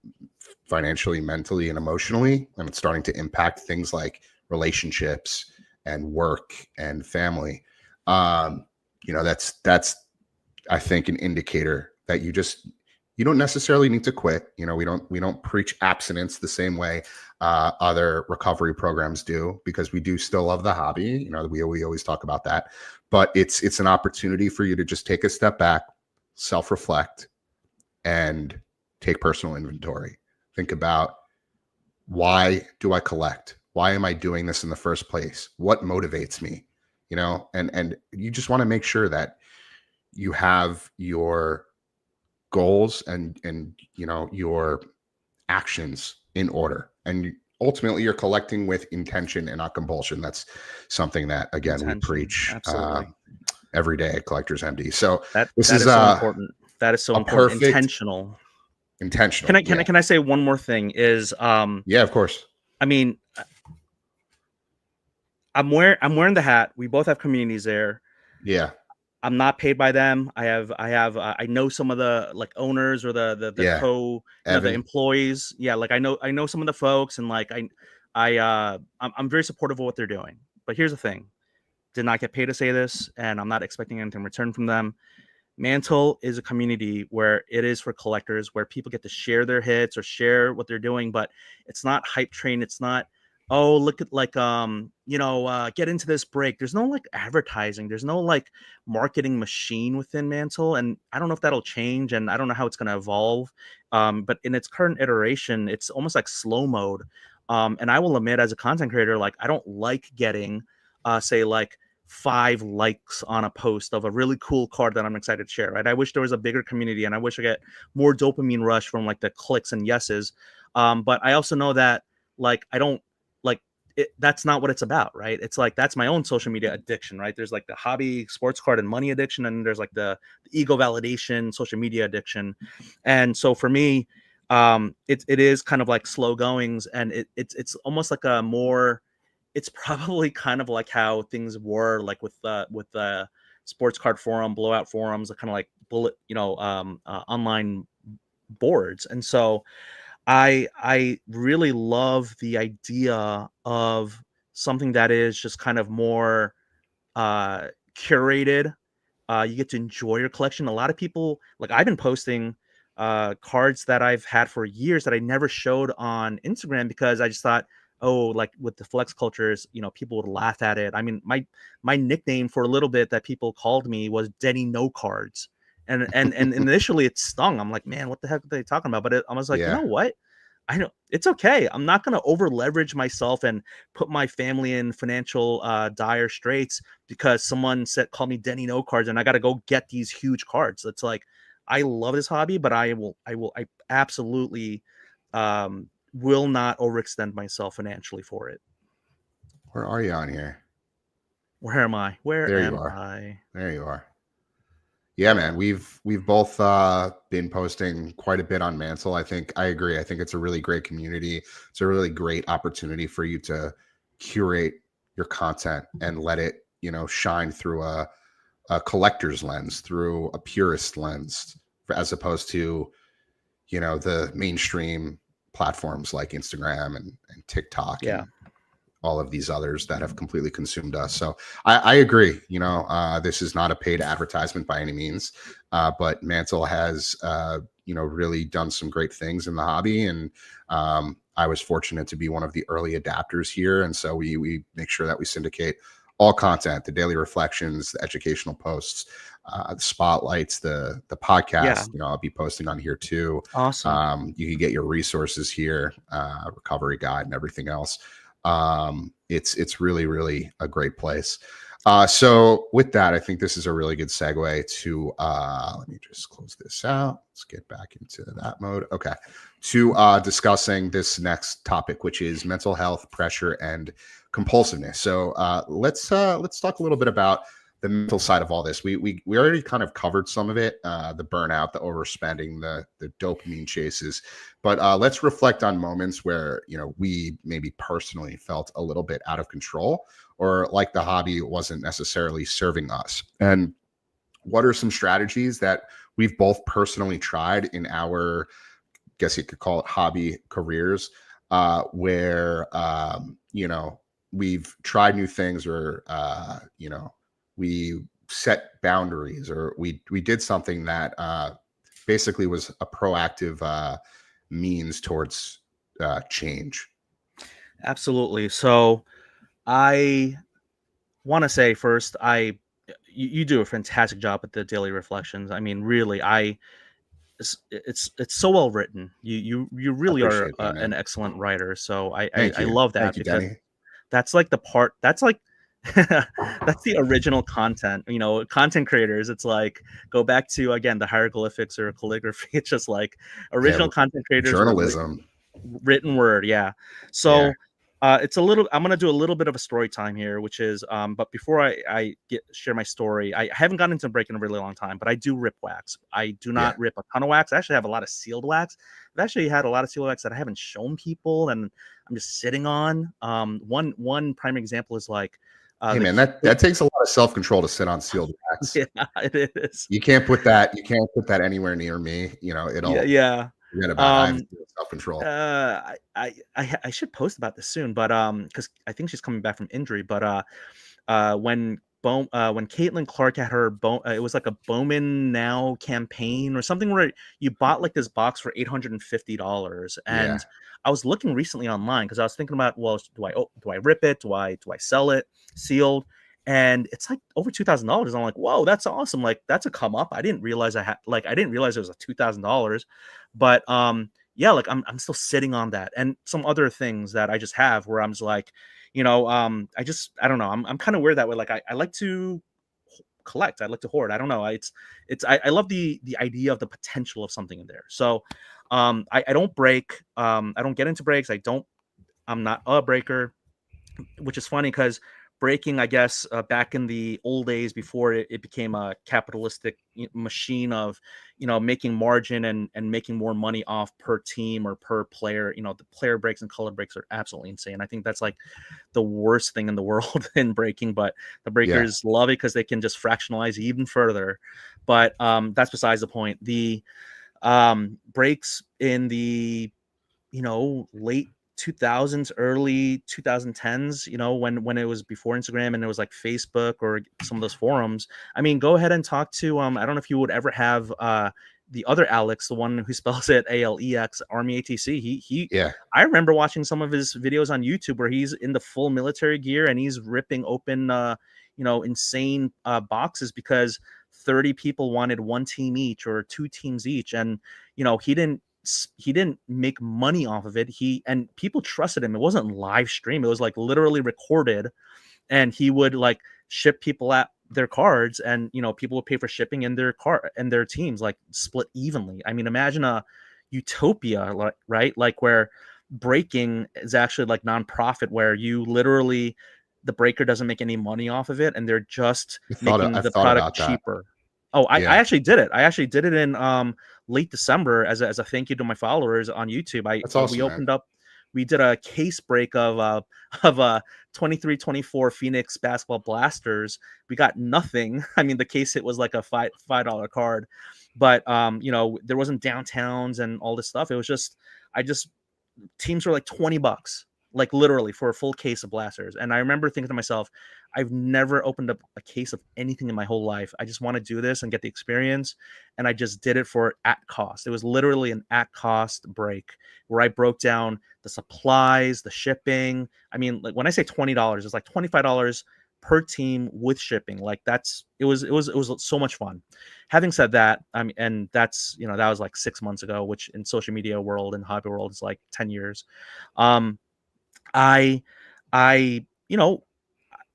[SPEAKER 2] financially, mentally, and emotionally, and it's starting to impact things like relationships and work and family, that's I think an indicator that you don't necessarily need to quit. We don't preach abstinence the same way other recovery programs do, because we do still love the hobby. We always talk about that, but it's an opportunity for you to just take a step back, self-reflect, and take personal inventory. Think about, why do I collect? Why am I doing this in the first place? What motivates me? And you just want to make sure that you have your goals and your actions in order, and ultimately you're collecting with intention and not compulsion. That's something that, again, we
[SPEAKER 1] Intention.
[SPEAKER 2] preach
[SPEAKER 1] Absolutely.
[SPEAKER 2] every day at Collectors MD. So
[SPEAKER 1] That
[SPEAKER 2] this
[SPEAKER 1] that
[SPEAKER 2] is
[SPEAKER 1] is so important. That is so
[SPEAKER 2] a
[SPEAKER 1] important.
[SPEAKER 2] perfect
[SPEAKER 1] Intentional. Can
[SPEAKER 2] intentional.
[SPEAKER 1] I can I
[SPEAKER 2] Yeah,
[SPEAKER 1] can I say one more thing? Is
[SPEAKER 2] yeah, of course.
[SPEAKER 1] I mean, I'm wearing the hat. We both have communities there.
[SPEAKER 2] Yeah,
[SPEAKER 1] I'm not paid by them. I know some of the like owners, or the
[SPEAKER 2] yeah,
[SPEAKER 1] the
[SPEAKER 2] Evan.
[SPEAKER 1] employees. Yeah, like I know some of the folks, and like I'm very supportive of what they're doing. But here's the thing: did not get paid to say this, and I'm not expecting anything in return from them. Mantle is a community where it is for collectors, where people get to share their hits or share what they're doing, but it's not hype train. It's not, oh, look at like get into this break. There's no like advertising. There's no like marketing machine within Mantle, and I don't know if that'll change, and I don't know how it's going to evolve. But in its current iteration, it's almost like slow mode. And I will admit, as a content creator, like I don't like getting, say like 5 likes on a post of a really cool card that I'm excited to share, right? I wish there was a bigger community, and I wish I get more dopamine rush from like the clicks and yeses. But I also know that like I don't like it. That's not what it's about, right? It's like that's my own social media addiction, right? There's like the hobby sports card and money addiction, and there's like the ego validation social media addiction. And so for me, it is kind of like slow goings, and it's almost like a more, it's probably kind of like how things were like with the sports card forum, blowout forums, kind of like bullet, online boards. And so I really love the idea of something that is just kind of more curated. You get to enjoy your collection. A lot of people, like I've been posting cards that I've had for years that I never showed on Instagram because I just thought, oh, like with the flex cultures, people would laugh at it. I mean, my nickname for a little bit that people called me was Denny No Cards. And initially it stung. I'm like, man, what the heck are they talking about? But I was like, you
[SPEAKER 2] Yeah.
[SPEAKER 1] know what? I know it's okay. I'm not going to over leverage myself and put my family in financial dire straits because someone said, call me Denny No Cards, and I got to go get these huge cards. It's like, I love this hobby, but I absolutely will not overextend myself financially for it.
[SPEAKER 2] Where are you on here?
[SPEAKER 1] Where am I? Where
[SPEAKER 2] There you
[SPEAKER 1] am
[SPEAKER 2] are.
[SPEAKER 1] I?
[SPEAKER 2] There you are. Yeah, man, we've both been posting quite a bit on Mansell. I think I agree. I think it's a really great community. It's a really great opportunity for you to curate your content and let it, shine through a collector's lens, through a purist lens, as opposed to, the mainstream platforms like Instagram and TikTok
[SPEAKER 1] Yeah.
[SPEAKER 2] and all of these others that have completely consumed us. So I agree. This is not a paid advertisement by any means, but Mansell has, really done some great things in the hobby. And I was fortunate to be one of the early adapters here. And so we make sure that we syndicate all content, the daily reflections, the educational posts, the spotlights, the
[SPEAKER 1] Yeah.
[SPEAKER 2] podcast. I'll be posting on here too.
[SPEAKER 1] Awesome.
[SPEAKER 2] You can get your resources here, recovery guide and everything else. It's really, really a great place. So with that, I think this is a really good segue to, let me just close this out. Let's get back into that mode. Okay. To discussing this next topic, which is mental health, pressure, and compulsiveness. So let's talk a little bit about the mental side of all this. We already kind of covered some of it, the burnout, the overspending, the dopamine chases. But let's reflect on moments where we maybe personally felt a little bit out of control, or like the hobby wasn't necessarily serving us. And what are some strategies that we've both personally tried in our, guess you could call it, hobby careers, where we've tried new things, or we set boundaries, or we did something that basically was a proactive means towards change.
[SPEAKER 1] Absolutely. So I want to say first, you do a fantastic job at the daily reflections. I mean, really, it's so well written. You
[SPEAKER 2] I
[SPEAKER 1] really are
[SPEAKER 2] appreciate that,
[SPEAKER 1] an
[SPEAKER 2] man.
[SPEAKER 1] excellent writer. So
[SPEAKER 2] Thank
[SPEAKER 1] I
[SPEAKER 2] you.
[SPEAKER 1] love
[SPEAKER 2] Thank
[SPEAKER 1] that
[SPEAKER 2] you,
[SPEAKER 1] because
[SPEAKER 2] Denny.
[SPEAKER 1] that's like the part that's like that's the original content. Content creators. It's like go back to again the hieroglyphics or calligraphy. It's just like
[SPEAKER 2] Yeah,
[SPEAKER 1] original content creators were
[SPEAKER 2] journalism.
[SPEAKER 1] written word. Yeah.
[SPEAKER 2] Yeah.
[SPEAKER 1] So I'm gonna do a little bit of a story time here, which is but before I share my story, I haven't gotten into break in a really long time, but I do rip wax. I do
[SPEAKER 2] Yeah.
[SPEAKER 1] not rip a ton of wax. I actually have a lot of sealed wax. I've actually had a lot of sealed wax that I haven't shown people, and I'm just sitting on. One prime example is like
[SPEAKER 2] Hey,
[SPEAKER 1] the
[SPEAKER 2] man, that takes a lot of self-control to sit on sealed wax.
[SPEAKER 1] yeah, it is.
[SPEAKER 2] You can't put that anywhere near me.
[SPEAKER 1] Yeah,
[SPEAKER 2] It'll
[SPEAKER 1] yeah.
[SPEAKER 2] forget about it. I have
[SPEAKER 1] Um,
[SPEAKER 2] self-control.
[SPEAKER 1] I should post about this soon, but because I think she's coming back from injury. But when Caitlin Clark had her it was like a Bowman Now campaign or something where you bought like this box for $850,
[SPEAKER 2] Yeah.
[SPEAKER 1] and I was looking recently online because I was thinking about, well, do I rip it? Do I sell it sealed? And it's like over $2,000. I'm like, whoa, that's awesome! Like that's a come up. I didn't realize I didn't realize it was a $2,000, but yeah, like I'm still sitting on that and some other things that I just have where I'm just like, I don't know. I'm kind of weird that way. Like I like to collect. I like to hoard. I don't know. I love the idea of the potential of something in there. So I don't break. I don't get into breaks. I don't I'm not a breaker, which is funny because breaking, I guess, back in the old days before it became a capitalistic machine of, making margin and making more money off per team or per player. The player breaks and color breaks are absolutely insane. I think that's like the worst thing in the world in breaking, but the
[SPEAKER 2] Yeah.
[SPEAKER 1] breakers love it because they can just fractionalize even further. But that's besides the point. The breaks in the late 2000s, early 2010s, when it was before Instagram and it was like Facebook or some of those forums. I mean, go ahead and talk to I don't know if you would ever have the other Alex, the one who spells it Alex, Army ATC. He
[SPEAKER 2] Yeah.
[SPEAKER 1] I remember watching some of his videos on YouTube where he's in the full military gear and he's ripping open insane boxes because 30 people wanted one team each or two teams each, and he didn't make money off of it. And people trusted him. It wasn't live stream. It was like literally recorded, and he would like ship people at their cards, and people would pay for shipping and their car and their teams like split evenly. I mean, imagine a utopia, like, right? Like where breaking is actually like nonprofit, where you literally the breaker doesn't make any money off of it, and they're just making
[SPEAKER 2] I've
[SPEAKER 1] the
[SPEAKER 2] thought
[SPEAKER 1] product
[SPEAKER 2] about that.
[SPEAKER 1] cheaper. Oh, I
[SPEAKER 2] Yeah.
[SPEAKER 1] actually did it. I actually did it in late December as a thank you to my followers on YouTube.
[SPEAKER 2] That's
[SPEAKER 1] We
[SPEAKER 2] awesome, man.
[SPEAKER 1] opened up, we did a case break of of 23-24 Phoenix basketball blasters. We got nothing. I mean, the case hit was like a $5 card, but there wasn't downtowns and all this stuff. It was just I just teams were like $20, like literally for a full case of blasters. And I remember thinking to myself, I've never opened up a case of anything in my whole life. I just want to do this and get the experience. And I just did it for at cost. It was literally an at cost break where I broke down the supplies, the shipping. I mean, like when I say $20, it's like $25 per team with shipping. Like it was so much fun. Having said that, I mean, and that was like 6 months ago, which in social media world and hobby world is like 10 years. Um, I, I,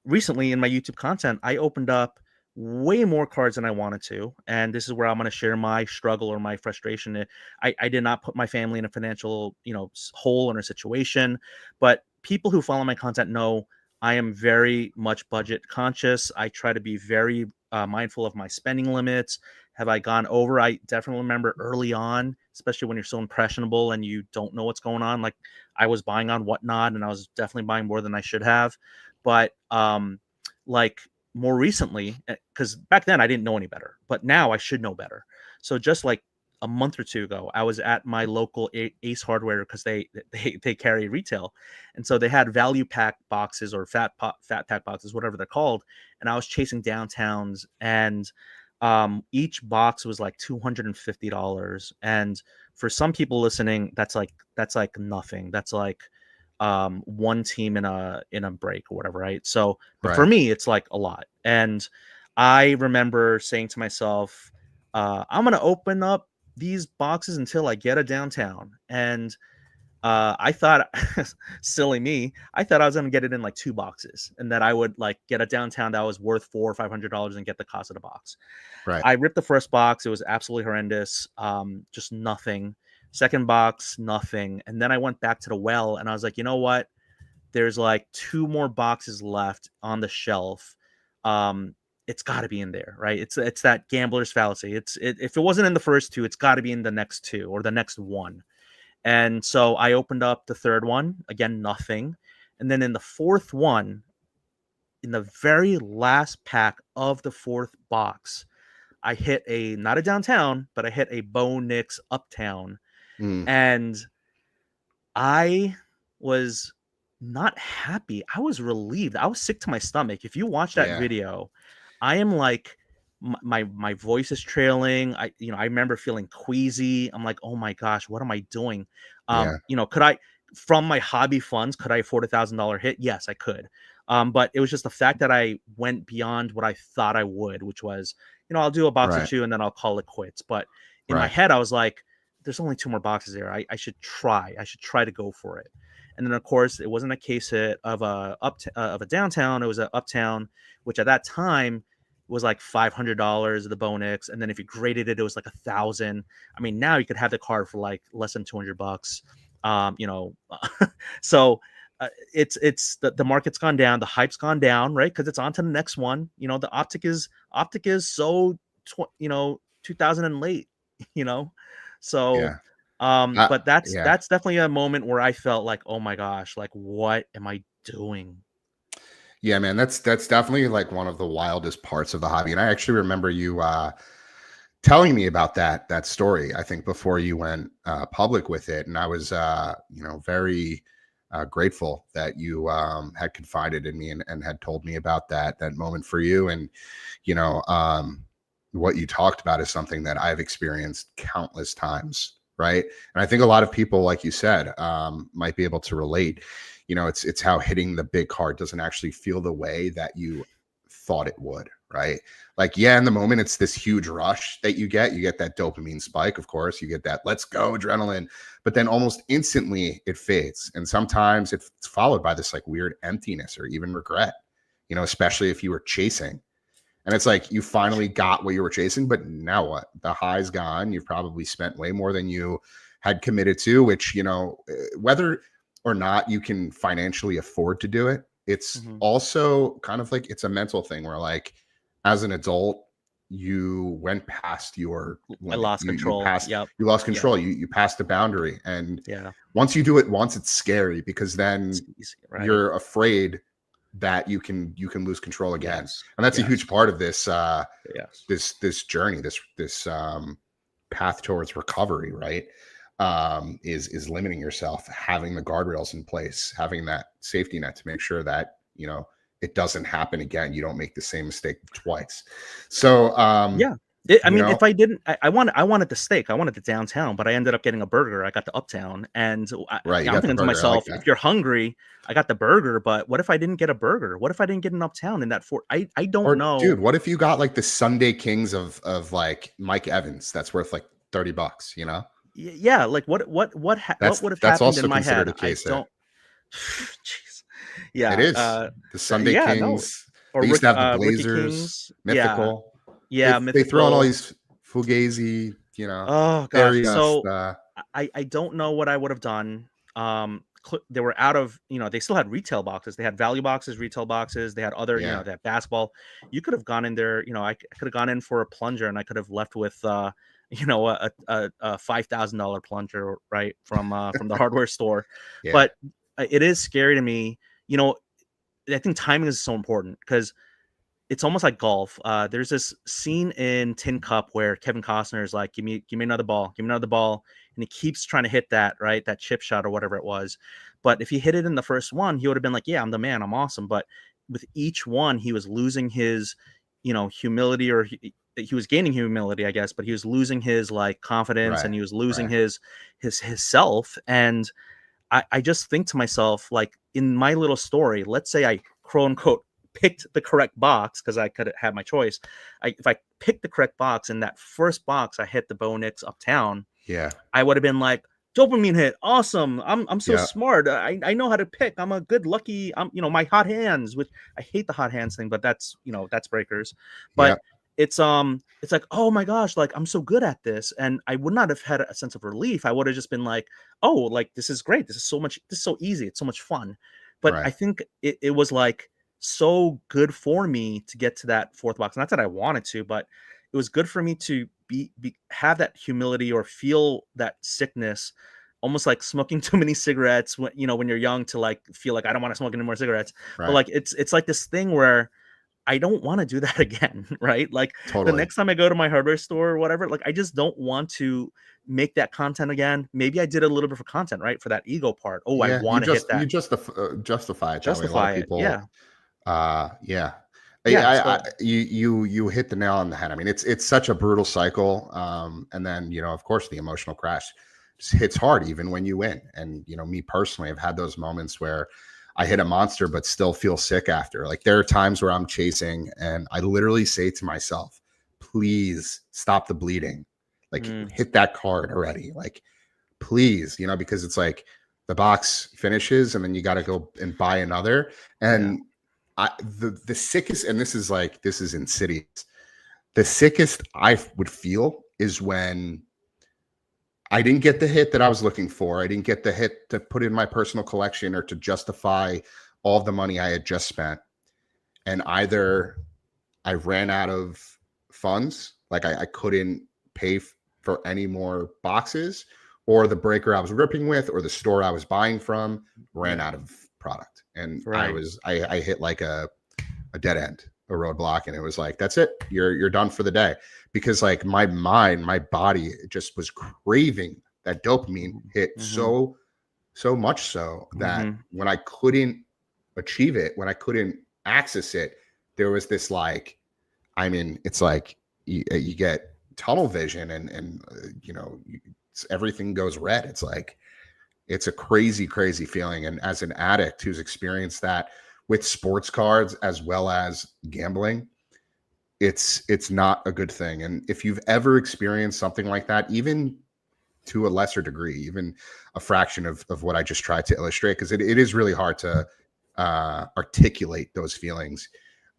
[SPEAKER 1] recently in my YouTube content, I opened up way more cards than I wanted to. And this is where I'm going to share my struggle or my frustration. I did not put my family in a financial, hole or a situation, but people who follow my content know I am very much budget conscious. I try to be very mindful of my spending limits. Have I gone over? I definitely remember early on, especially when you're so impressionable and you don't know what's going on. Like I was buying on Whatnot and I was definitely buying more than I should have. But like more recently, because back then I didn't know any better, but now I should know better. So just like a month or two ago, I was at my local Ace Hardware because they carry retail, and so they had value pack boxes or fat pack boxes, whatever they're called, and I was chasing downtowns, and each box was like $250, and for some people listening, that's like nothing. That's like one team in a break or whatever, right? So but for
[SPEAKER 2] Right.
[SPEAKER 1] me it's like a lot. And I remember saying to myself, I'm gonna open up these boxes until I get a downtown. And I thought silly me, I thought I was gonna get it in like two boxes and that I would like get a downtown that was worth $400 or $500 and get the cost of the box.
[SPEAKER 2] Right.
[SPEAKER 1] I ripped the first box. It was absolutely horrendous. Just nothing. Second box, nothing. And then I went back to the well and I was like, you know what? There's like two more boxes left on the shelf. Um, it's got to be in there, right? It's that gambler's fallacy. If it wasn't in the first two, it's got to be in the next two or the next one. And so I opened up the third one again, nothing. And then in the fourth one, in the very last pack of the fourth box, I hit a not a downtown, but I hit a Bo Nix uptown,
[SPEAKER 2] Mm,
[SPEAKER 1] and I was not happy. I was relieved. I was sick to my stomach. If you watch that
[SPEAKER 2] yeah.
[SPEAKER 1] video, I am like my voice is trailing. I remember feeling queasy. I'm like, oh my gosh, what am I doing?
[SPEAKER 2] Yeah.
[SPEAKER 1] Could I from my hobby funds, could I afford $1,000 hit? Yes, I could. But it was just the fact that I went beyond what I thought I would, which was, I'll do a box or
[SPEAKER 2] Right.
[SPEAKER 1] two and then I'll call it quits. But in my
[SPEAKER 2] Right.
[SPEAKER 1] head, I was like, there's only two more boxes there. I should try. I should try to go for it. And then of course it wasn't a case hit of a downtown. It was an uptown, which at that time was like $500 of the Bonix. And then if you graded it, it was like 1,000. I mean, now you could have the card for like less than $200. Um, you know, so it's the market's gone down, the hype's gone down, right? Because it's on to the next one. The optic is so 2000 and late, you know. So,
[SPEAKER 2] Yeah. Uh,
[SPEAKER 1] but that's
[SPEAKER 2] yeah.
[SPEAKER 1] that's definitely a moment where I felt like, oh my gosh, like what am I doing?
[SPEAKER 2] Yeah, man, that's definitely like one of the wildest parts of the hobby. And I actually remember you telling me about that story, I think before you went public with it. And I was very grateful that you had confided in me and had told me about that moment for you. And you know, what you talked about is something that I've experienced countless times, right? And I think a lot of people, like you said, might be able to relate. It's how hitting the big card doesn't actually feel the way that you thought it would, right? Like, yeah, in the moment, it's this huge rush that you get. You get that dopamine spike, of course. You get that let's go adrenaline, but then almost instantly it fades. And sometimes it's followed by this like weird emptiness or even regret, especially if you were chasing. And it's like you finally got what you were chasing, but now what? The high's gone. You've probably spent way more than you had committed to, which, whether or not you can financially afford to do it, it's
[SPEAKER 1] Hmm.
[SPEAKER 2] also kind of like it's a mental thing where, like, as an adult, you went past your
[SPEAKER 1] I
[SPEAKER 2] limit.
[SPEAKER 1] lost control. Yep.
[SPEAKER 2] You lost
[SPEAKER 1] Yeah.
[SPEAKER 2] control. You passed the boundary. And
[SPEAKER 1] Yeah.
[SPEAKER 2] once you do it once, it's scary because
[SPEAKER 1] It's
[SPEAKER 2] then
[SPEAKER 1] easy, right?
[SPEAKER 2] you're afraid that you can lose control again.
[SPEAKER 1] Yes.
[SPEAKER 2] And that's a
[SPEAKER 1] Yes.
[SPEAKER 2] huge part of this
[SPEAKER 1] Yes.
[SPEAKER 2] this journey, this path towards recovery, right? Is limiting yourself, having the guardrails in place, having that safety net to make sure that it doesn't happen again. You don't make the same mistake twice. So
[SPEAKER 1] Yeah. I
[SPEAKER 2] you
[SPEAKER 1] mean,
[SPEAKER 2] know
[SPEAKER 1] if I didn't, I wanted the steak, I wanted the downtown, but I ended up getting a burger. I got the uptown, and
[SPEAKER 2] right, you
[SPEAKER 1] I'm
[SPEAKER 2] got the
[SPEAKER 1] thinking to
[SPEAKER 2] burger, I like
[SPEAKER 1] myself,
[SPEAKER 2] that.
[SPEAKER 1] if you're hungry, I got the burger, but what if I didn't get a burger? What if I didn't get an uptown in that fort? I don't
[SPEAKER 2] Or
[SPEAKER 1] know.
[SPEAKER 2] dude, what if you got like the Sunday Kings of like Mike Evans that's worth like $30,
[SPEAKER 1] Yeah, like what would have
[SPEAKER 2] That's
[SPEAKER 1] happened in
[SPEAKER 2] also
[SPEAKER 1] my
[SPEAKER 2] considered
[SPEAKER 1] head?
[SPEAKER 2] a
[SPEAKER 1] I
[SPEAKER 2] case.
[SPEAKER 1] don't. Jeez.
[SPEAKER 2] It
[SPEAKER 1] Yeah.
[SPEAKER 2] is. The Sunday
[SPEAKER 1] Yeah. No.
[SPEAKER 2] Kings.
[SPEAKER 1] Or
[SPEAKER 2] They used to have the
[SPEAKER 1] Rookie
[SPEAKER 2] Blazers,
[SPEAKER 1] Kings. Yeah.
[SPEAKER 2] mythical.
[SPEAKER 1] Yeah.
[SPEAKER 2] They throw in all
[SPEAKER 1] Mythical.
[SPEAKER 2] these Fugazi,
[SPEAKER 1] Oh gosh.
[SPEAKER 2] Barry
[SPEAKER 1] So I don't know what I would have done. They were out of, they still had retail boxes. They had value boxes, retail boxes. They had other,
[SPEAKER 2] yeah,
[SPEAKER 1] they had basketball. You could have gone in there. I could have gone in for a plunger, and I could have left with, a $5,000 plunger, right, from the hardware store.
[SPEAKER 2] yeah,
[SPEAKER 1] But it is scary to me. You know, I think timing is so important because it's almost like golf. There's this scene in Tin Cup where Kevin Costner is like, give me another ball, give me another ball," and he keeps trying to hit that, right, that chip shot or whatever it was. But if he hit it in the first one, he would have been like, "Yeah, I'm the man, I'm awesome." But with each one, he was losing his, humility, or he was gaining humility, I guess, but he was losing his like confidence,
[SPEAKER 2] right,
[SPEAKER 1] and he was losing
[SPEAKER 2] right,
[SPEAKER 1] his self. And I just think to myself, like in my little story, let's say I quote unquote picked the correct box because I could have my choice. If I picked the correct box in that first box, I hit the Bo Nix Uptown,
[SPEAKER 2] yeah,
[SPEAKER 1] I would have been like, dopamine hit, awesome. I'm so
[SPEAKER 2] yeah,
[SPEAKER 1] smart. I know how to pick. I'm a good lucky. My hot hands. Which I hate the hot hands thing, but that's breakers.
[SPEAKER 2] yeah,
[SPEAKER 1] But it's like, oh my gosh, like I'm so good at this, and I would not have had a sense of relief. I would have just been like, oh, like this is great. This is so easy. It's so much fun. But I
[SPEAKER 2] right,
[SPEAKER 1] think it was like so good for me to get to that fourth box. Not that I wanted to, but it was good for me to have that humility or feel that sickness, almost like smoking too many cigarettes when you're young, to like feel like I don't want to smoke any more cigarettes. But
[SPEAKER 2] right,
[SPEAKER 1] like it's like this thing where I don't want to do that again, right? Like the
[SPEAKER 2] totally.
[SPEAKER 1] next time I go to my hardware store or whatever, like I just don't want to make that content again. Maybe I did a little bit for content, right? For that ego part. Oh, I
[SPEAKER 2] Yeah,
[SPEAKER 1] want to hit
[SPEAKER 2] you
[SPEAKER 1] that.
[SPEAKER 2] just justify it that way. A lot of
[SPEAKER 1] Justify it.
[SPEAKER 2] people,
[SPEAKER 1] Yeah.
[SPEAKER 2] yeah.
[SPEAKER 1] Yeah. So
[SPEAKER 2] You hit the nail on the head. I mean, it's such a brutal cycle. And then of course, the emotional crash just hits hard even when you win. And me personally, I've had those moments where I hit a monster, but still feel sick after. Like there are times where I'm chasing, and I literally say to myself, "Please stop the bleeding. Like
[SPEAKER 1] mm,
[SPEAKER 2] hit that card already. Like please," because it's like the box finishes, and then you got to go and buy another.
[SPEAKER 1] yeah.
[SPEAKER 2] And the sickest, and this is insidious. The sickest I would feel is when I didn't get the hit that I was looking for. I didn't get the hit to put in my personal collection or to justify all of the money I had just spent. And either I ran out of funds, like I couldn't pay for any more boxes, or the breaker I was ripping with, or the store I was buying from ran out of product. And
[SPEAKER 1] Right.
[SPEAKER 2] I hit like a dead end, a roadblock, and it was like, that's it, you're done for the day. Because like my mind, my body just was craving that dopamine hit so much so that when I couldn't achieve it, when I couldn't access it, there was this like, I mean, it's like you get tunnel vision, and you know, everything goes red. It's like, it's a crazy, crazy feeling. And as an addict who's experienced that with sports cards as well as gambling, it's not a good thing. And if you've ever experienced something like that, even to a lesser degree, even a fraction of what I just tried to illustrate, because it is really hard to articulate those feelings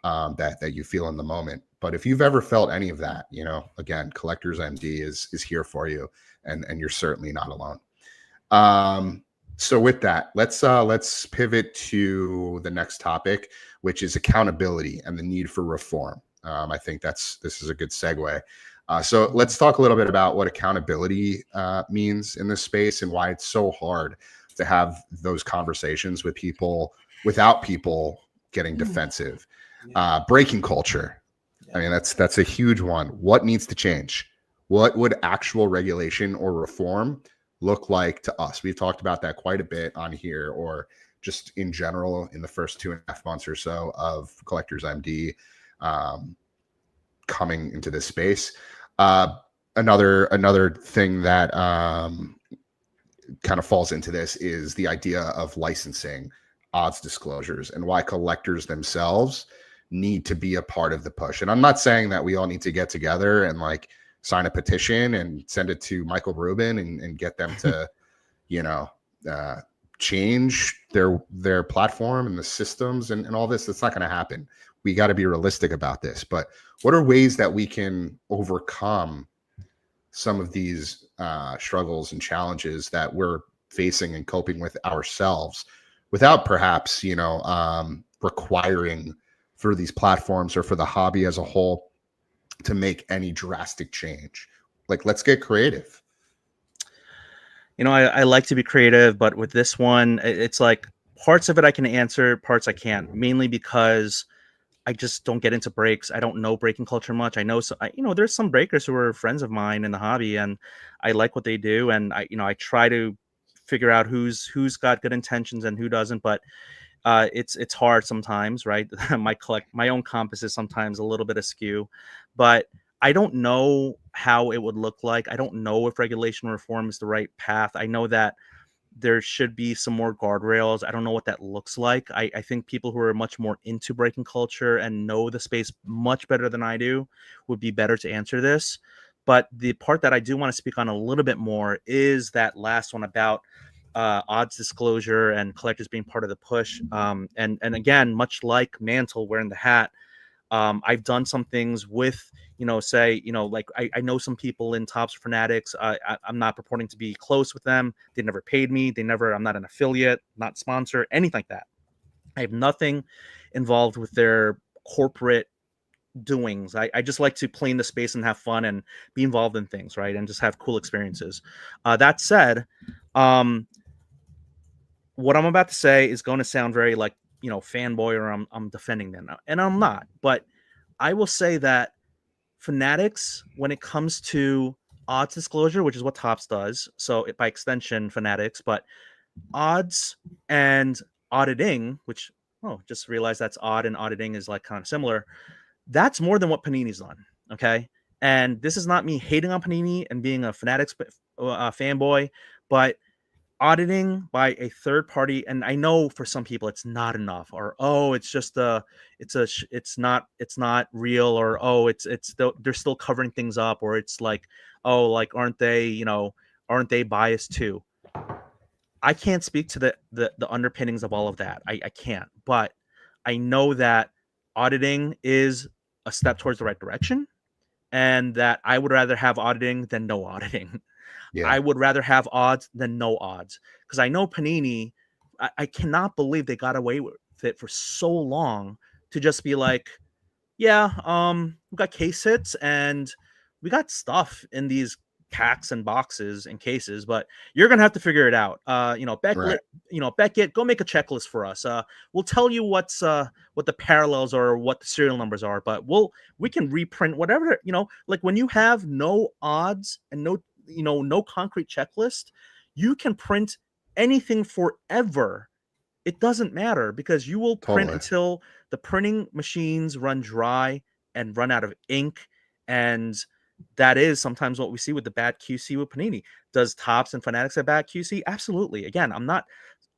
[SPEAKER 2] that you feel in the moment. But if you've ever felt any of that, you know, again, Collectors MD is here for you, and you're certainly not alone. So with that, let's pivot to the next topic, which is accountability and the need for reform. I think this is a good segue. So let's talk a little bit about what accountability means in this space, and why it's so hard to have those conversations with people without people getting defensive. Breaking culture. I mean, that's a huge one. What needs to change? What would actual regulation or reform look like to us? We've talked about that quite a bit on here, or just in general in the first 2.5 months or so of Collectors MD coming into this space. Another thing that kind of falls into this is the idea of licensing odds disclosures, and why collectors themselves need to be a part of the push. And I'm not saying that we all need to get together and like sign a petition and send it to Michael Rubin and get them to, you know, change their platform and the systems and all this. That's not going to happen. We got to be realistic about this. But what are ways that we can overcome some of these struggles and challenges that we're facing and coping with ourselves, without perhaps, you know, requiring for these platforms or for the hobby as a whole to make any drastic change? Like, let's get creative.
[SPEAKER 1] You know, I like to be creative, but with this one, it's like parts of it I can answer, parts I can't, mainly because I just don't get into breaks. I don't know breaking culture much. I know, you know, there's some breakers who are friends of mine in the hobby, and I like what they do. And I try to figure out who's got good intentions and who doesn't. But it's hard sometimes, right? My own compass is sometimes a little bit askew, but I don't know how it would look like. I don't know if regulation reform is the right path. I know that there should be some more guardrails. I don't know what that looks like. I think people who are much more into breaking culture and know the space much better than I do would be better to answer this. But the part that I do want to speak on a little bit more is that last one about odds disclosure and collectors being part of the push. And again, much like Mantle wearing the hat, I've done some things with, say, like I know some people in Tops Fanatics. I'm not purporting to be close with them. They never paid me. I'm not an affiliate, not sponsor, anything like that. I have nothing involved with their corporate doings. I just like to play in the space and have fun and be involved in things, right? And just have cool experiences. That said, what I'm about to say is going to sound very like, fanboy, or I'm defending them, and I'm not. But I will say that Fanatics, when it comes to odds disclosure, which is what Tops does, so by extension Fanatics, but odds and auditing, which just realized that's odd and auditing is like kind of similar. That's more than what Panini's done. Okay, and this is not me hating on Panini and being a Fanatics fanboy, but auditing by a third party, and I know for some people it's not enough, or it's not real, or they're still covering things up, or it's like, like aren't they biased too? I can't speak to the underpinnings of all of that. I can't, but I know that auditing is a step towards the right direction, and that I would rather have auditing than no auditing.
[SPEAKER 2] Yeah,
[SPEAKER 1] I would rather have odds than no odds, because I know Panini. I cannot believe they got away with it for so long to just be like, yeah, we got case hits and we got stuff in these packs and boxes and cases, but you're gonna have to figure it out.
[SPEAKER 2] right.
[SPEAKER 1] Beckett, go make a checklist for us. We'll tell you what the parallels are, or what the serial numbers are, but we can reprint whatever, like when you have no odds and no concrete checklist, you can print anything forever. It doesn't matter, because you will print
[SPEAKER 2] Totally.
[SPEAKER 1] until the printing machines run dry and run out of ink. And that is sometimes what we see with the bad QC with Panini. Does Topps and Fanatics have bad QC? Absolutely. Again, I'm not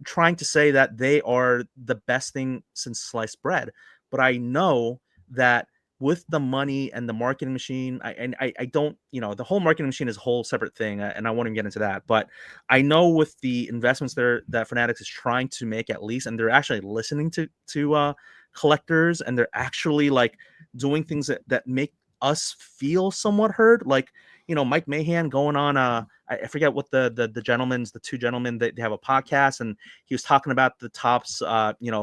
[SPEAKER 1] trying to say that they are the best thing since sliced bread, but I know that with the money and the marketing machine, I don't, the whole marketing machine is a whole separate thing, and I won't even get into that. But I know with the investments there that Fanatics is trying to make, at least, and they're actually listening to collectors, and they're actually like doing things that make us feel somewhat heard, like Mike Mahan going on I forget what the two gentlemen that they have a podcast, and he was talking about the Topps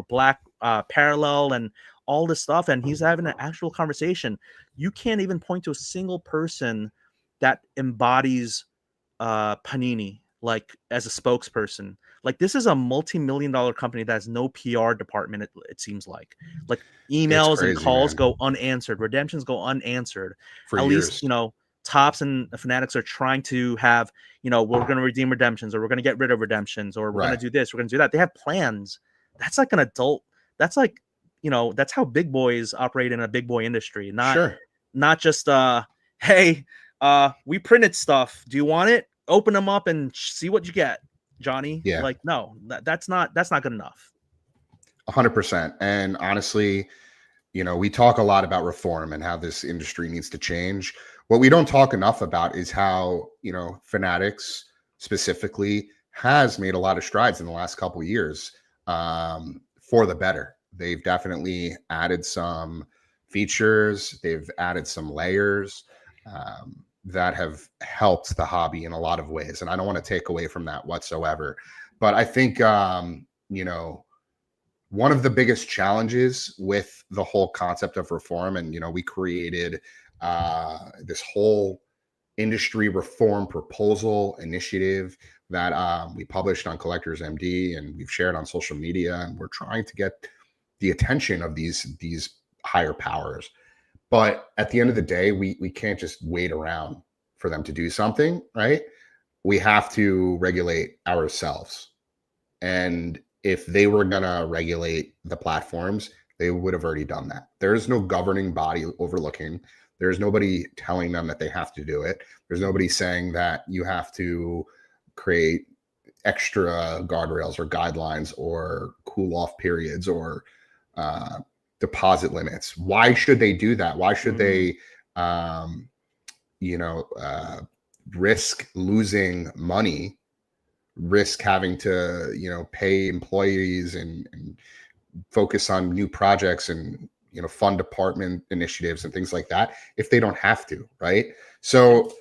[SPEAKER 1] black parallel and all this stuff, and he's having an actual conversation. You can't even point to a single person that embodies Panini like as a spokesperson. Like, this is a multi-million-dollar company that has no PR department. It seems like
[SPEAKER 2] It's
[SPEAKER 1] emails and
[SPEAKER 2] crazy,
[SPEAKER 1] calls
[SPEAKER 2] man.
[SPEAKER 1] go unanswered, redemptions go unanswered.
[SPEAKER 2] For
[SPEAKER 1] At least
[SPEAKER 2] years.
[SPEAKER 1] Topps and Fanatics are trying to have, we're going to redeem redemptions, or we're going to get rid of redemptions, or we're going to
[SPEAKER 2] Right.
[SPEAKER 1] do this, we're going to do that. They have plans. That's like an adult. That's like, that's how big boys operate in a big boy industry.
[SPEAKER 2] Sure.
[SPEAKER 1] Not just hey, we printed stuff. Do you want it? Open them up and see what you get, Johnny.
[SPEAKER 2] Yeah.
[SPEAKER 1] Like, no, that's not good enough.
[SPEAKER 2] 100%. And honestly, we talk a lot about reform and how this industry needs to change. What we don't talk enough about is how, Fanatics specifically has made a lot of strides in the last couple of years, for the better. They've definitely added some features, they've added some layers that have helped the hobby in a lot of ways. And I don't want to take away from that whatsoever. But I think, one of the biggest challenges with the whole concept of reform, and we created this whole industry reform proposal initiative that we published on Collectors MD, and we've shared on social media, and we're trying to get the attention of these higher powers. But at the end of the day, we can't just wait around for them to do something, right? We have to regulate ourselves. And if they were going to regulate the platforms, they would have already done that. There is no governing body overlooking. There's nobody telling them that they have to do it. There's nobody saying that you have to create extra guardrails or guidelines or cool off periods or deposit limits. Why should they do that? Why should they, risk losing money, risk having to pay employees and focus on new projects and fund department initiatives and things like that if they don't have to, right? So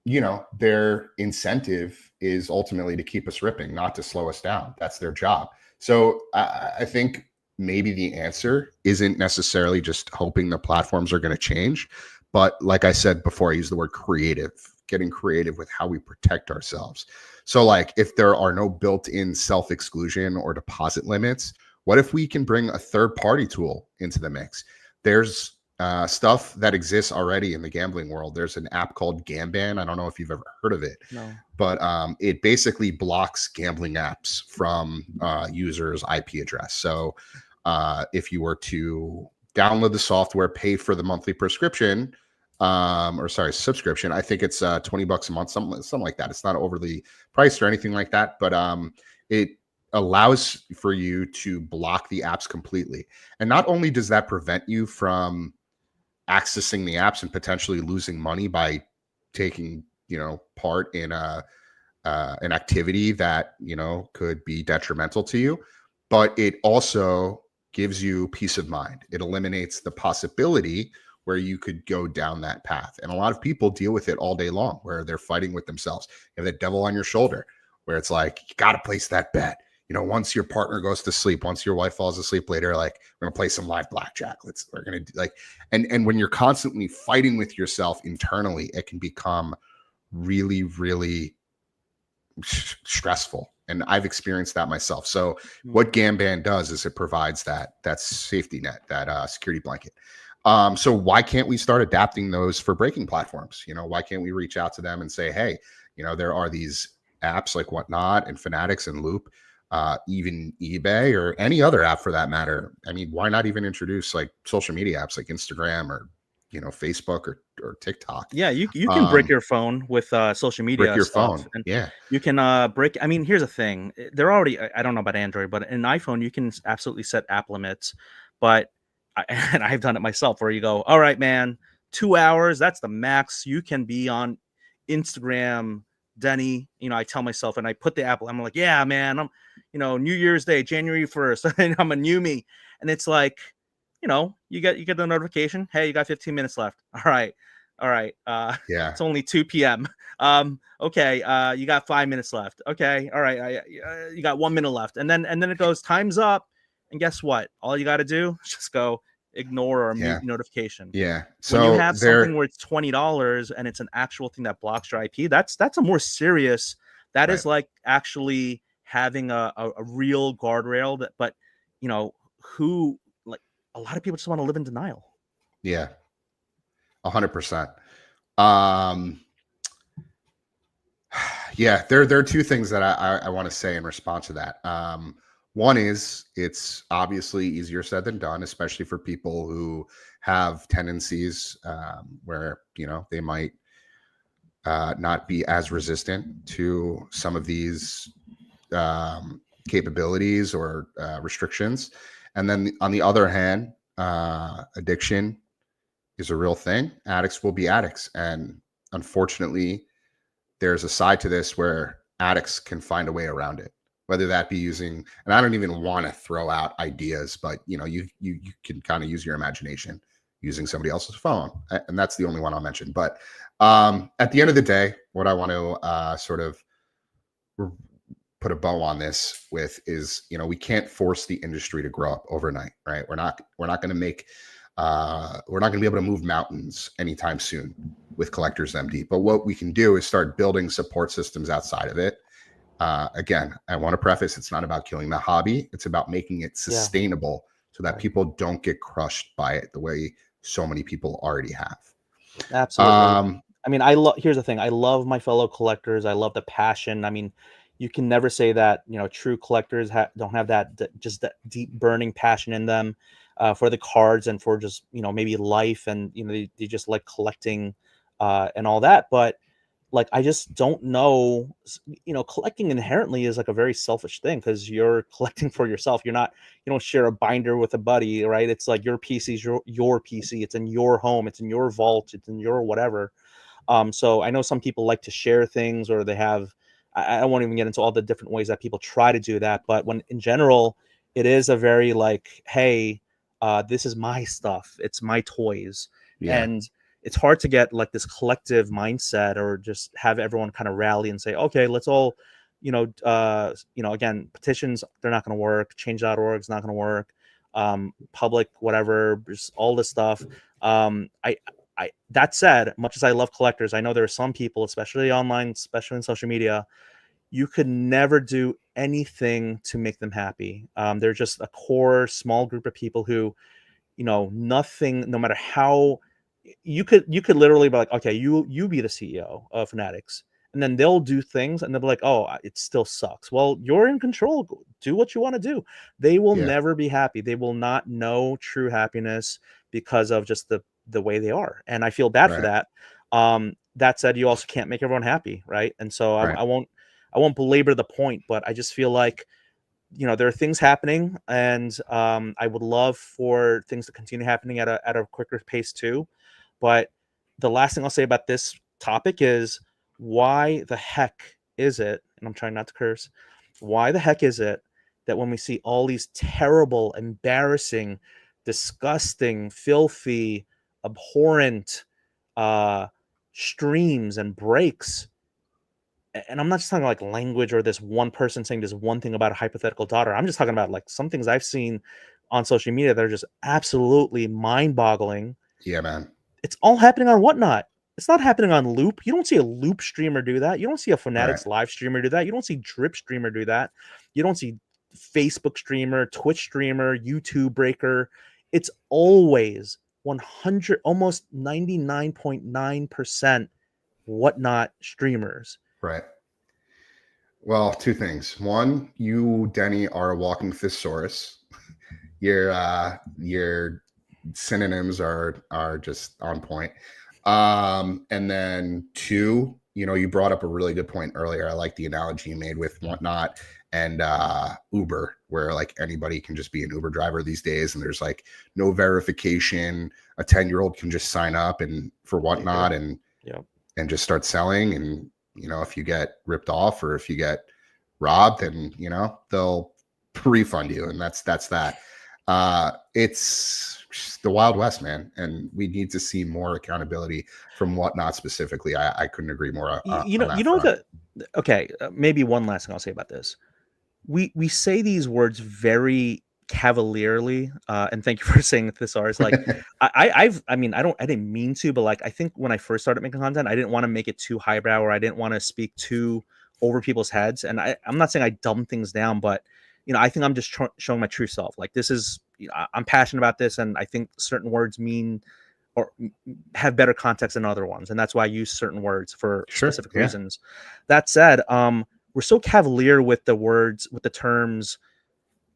[SPEAKER 2] their incentive is ultimately to keep us ripping, not to slow us down. That's their job. So I think maybe the answer isn't necessarily just hoping the platforms are going to change, but like I said before, I use the word creative, getting creative with how we protect ourselves. So like if there are no built-in self-exclusion or deposit limits, what if we can bring a third-party tool into the mix? There's stuff that exists already in the gambling world. There's an app called Gamban. I don't know if you've ever heard of it,
[SPEAKER 1] No.
[SPEAKER 2] but it basically blocks gambling apps from users' IP address. So if you were to download the software, pay for the monthly prescription, subscription. I think it's $20 a month, something like that. It's not overly priced or anything like that, but it allows for you to block the apps completely. And not only does that prevent you from accessing the apps and potentially losing money by taking, part in an activity that, could be detrimental to you, but it also gives you peace of mind. It eliminates the possibility where you could go down that path. And a lot of people deal with it all day long, where they're fighting with themselves. You have that devil on your shoulder where it's like, you got to place that bet. Once your partner goes to sleep, once your wife falls asleep later, like, we're gonna play some live blackjack. We're gonna do like, and when you're constantly fighting with yourself internally, it can become really, really stressful. And I've experienced that myself. So what Gamban does is it provides that safety net, that security blanket. So why can't we start adapting those for breaking platforms? Why can't we reach out to them and say, hey, there are these apps like Whatnot and Fanatics and Loop, even eBay or any other app for that matter. I mean, why not even introduce like social media apps like Instagram or Facebook or TikTok?
[SPEAKER 1] Yeah, you can break your phone with social
[SPEAKER 2] Brick
[SPEAKER 1] media
[SPEAKER 2] your
[SPEAKER 1] stuff,
[SPEAKER 2] phone.
[SPEAKER 1] and
[SPEAKER 2] Yeah.
[SPEAKER 1] you can break. I mean, here's the thing: they're already. I don't know about Android, but in iPhone you can absolutely set app limits. But and I've done it myself, where you go, all right, man, 2 hours. That's the max you can be on Instagram, Denny. I tell myself, and I put the app. I'm like, yeah, man, I'm, New Year's Day, January 1st, and I'm a new me, and it's like, you get the notification. Hey, you got 15 minutes left. All right.
[SPEAKER 2] Yeah.
[SPEAKER 1] It's only 2 p.m. Okay. You got 5 minutes left. Okay. All right. You got 1 minute left, and then it goes, time's up. And guess what? All you got to do is just go ignore or
[SPEAKER 2] Yeah.
[SPEAKER 1] mute notification.
[SPEAKER 2] Yeah.
[SPEAKER 1] When you
[SPEAKER 2] So
[SPEAKER 1] have something where it's $20 and it's an actual thing that blocks your IP, that's a more serious. That
[SPEAKER 2] right.
[SPEAKER 1] is like actually having a real guardrail. But who, like, a lot of people just want to live in denial.
[SPEAKER 2] Yeah. 100%. Um, yeah, there are two things that I want to say in response to that. One is it's obviously easier said than done, especially for people who have tendencies where they might not be as resistant to some of these capabilities or restrictions. And then on the other hand, addiction is a real thing. Addicts will be addicts, and unfortunately, there's a side to this where addicts can find a way around it, whether that be using, and I don't even want to throw out ideas, but you can kind of use your imagination using somebody else's phone, and that's the only one I'll mention. But at the end of the day, what I want to sort of put a bow on this with is, we can't force the industry to grow up overnight, right? We're not going to make we're not going to be able to move mountains anytime soon with Collectors MD. But what we can do is start building support systems outside of it. Again, I want to preface, it's not about killing the hobby. It's about making it sustainable so that people don't get crushed by it the way so many people already have.
[SPEAKER 1] Absolutely. I mean, here's the thing. I love my fellow collectors. I love the passion. I mean, you can never say that, true collectors don't have just that deep burning passion in them for the cards and for just, maybe life, and, they just like collecting and all that. But like, I just don't know, collecting inherently is like a very selfish thing, because you're collecting for yourself. You don't share a binder with a buddy, right? It's like your PC is your PC. It's in your home. It's in your vault. It's in your whatever. So I know some people like to share things, or they have, I won't even get into all the different ways that people try to do that. But when in general, it is a very like, hey, this is my stuff. It's my toys.
[SPEAKER 2] Yeah.
[SPEAKER 1] And it's hard to get like this collective mindset, or just have everyone kind of rally and say, okay, let's all, again, petitions, they're not going to work. Change.org is not going to work. Public, whatever, just all this stuff. That said, much as I love collectors, I know there are some people, especially online, especially in social media, you could never do anything to make them happy. They're just a core small group of people who, nothing, no matter how you could literally be like, okay, you be the CEO of Fanatics, and then they'll do things and they'll be like, oh, it still sucks. Well, you're in control. Do what you want to do. They will
[SPEAKER 2] Yeah.
[SPEAKER 1] never be happy. They will not know true happiness because of just the way they are. And I feel bad for
[SPEAKER 2] Right.
[SPEAKER 1] that. That said, you also can't make everyone happy, right? And so
[SPEAKER 2] Right.
[SPEAKER 1] I won't belabor the point, but I just feel like, there are things happening, and I would love for things to continue happening at a quicker pace too. But the last thing I'll say about this topic is, why the heck is it, and I'm trying not to curse, why the heck is it that when we see all these terrible, embarrassing, disgusting, filthy abhorrent streams and breaks. And I'm not just talking like language or this one person saying this one thing about a hypothetical daughter. I'm just talking about like some things I've seen on social media that are just absolutely mind-boggling.
[SPEAKER 2] Yeah, man.
[SPEAKER 1] It's all happening on Whatnot. It's not happening on Loop. You don't see a Loop streamer do that. You don't see a
[SPEAKER 2] Right.
[SPEAKER 1] Fanatics live streamer do that. You don't see Drip streamer do that. You don't see Facebook streamer, Twitch streamer, YouTube breaker. It's always 100, almost 99.9% Whatnot streamers.
[SPEAKER 2] Right. Well, two things. One, you, Denny, are a walking thesaurus. Your synonyms are just on point. And then two, you brought up a really good point earlier. I like the analogy you made with Whatnot and Uber, where like anybody can just be an Uber driver these days, and there's like no verification. A 10-year-old can just sign up and for Whatnot and just start selling. And if you get ripped off or if you get robbed, then they'll refund you, and that's that. It's the Wild West, man, and we need to see more accountability from Whatnot specifically. I couldn't agree more.
[SPEAKER 1] Maybe one last thing I'll say about this. We say these words very cavalierly, and thank you for saying the thesaurus. Like I didn't mean to, but like I think when I first started making content, I didn't want to make it too highbrow, or I didn't want to speak too over people's heads. And I'm not saying I dumb things down, but I think I'm just showing my true self. Like this is, I'm passionate about this, and I think certain words mean or have better context than other ones, and that's why I use certain words for specific reasons. That said, we're so cavalier with the words, with the terms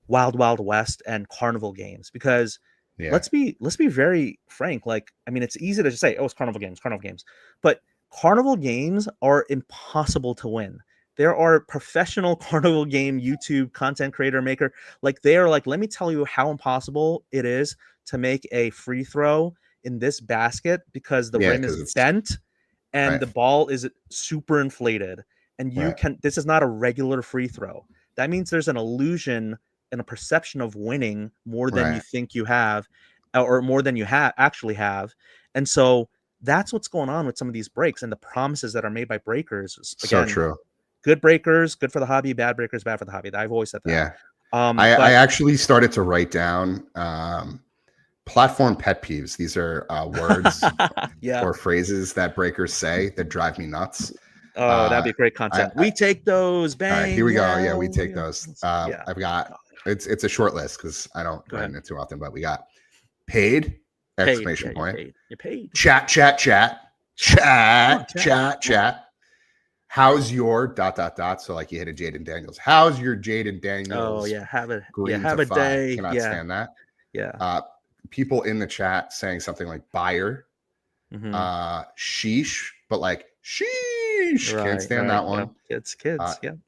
[SPEAKER 1] Wild Wild West and carnival games, because let's be very frank. Like, I mean, it's easy to just say, oh, it's carnival games, but carnival games are impossible to win. There are professional carnival game YouTube content creator maker. Like they are like, let me tell you how impossible it is to make a free throw in this basket because the rim is bent and the ball is super inflated. And this is not a regular free throw. That means there's an illusion and a perception of winning more than you think you have, or more than you actually have. And so that's what's going on with some of these breaks and the promises that are made by breakers. Again, so true. Good breakers, good for the hobby. Bad breakers, bad for the hobby. I've always said that.
[SPEAKER 2] Yeah. I actually started to write down platform pet peeves. These are words or phrases that breakers say that drive me nuts.
[SPEAKER 1] Oh, that'd be great content. We take those. Bang.
[SPEAKER 2] All right, here we go. Yeah, we take those. I've got it's a short list because I don't write in it too often, but we got paid, exclamation point.
[SPEAKER 1] You're paid.
[SPEAKER 2] Chat. How's your ... So like you hit a Jaden Daniels. How's your Jaden Daniels?
[SPEAKER 1] Oh yeah, have a
[SPEAKER 2] day. Cannot stand that.
[SPEAKER 1] Yeah.
[SPEAKER 2] People in the chat saying something like buyer, sheesh, but like sheesh. Can't stand that one.
[SPEAKER 1] Kids.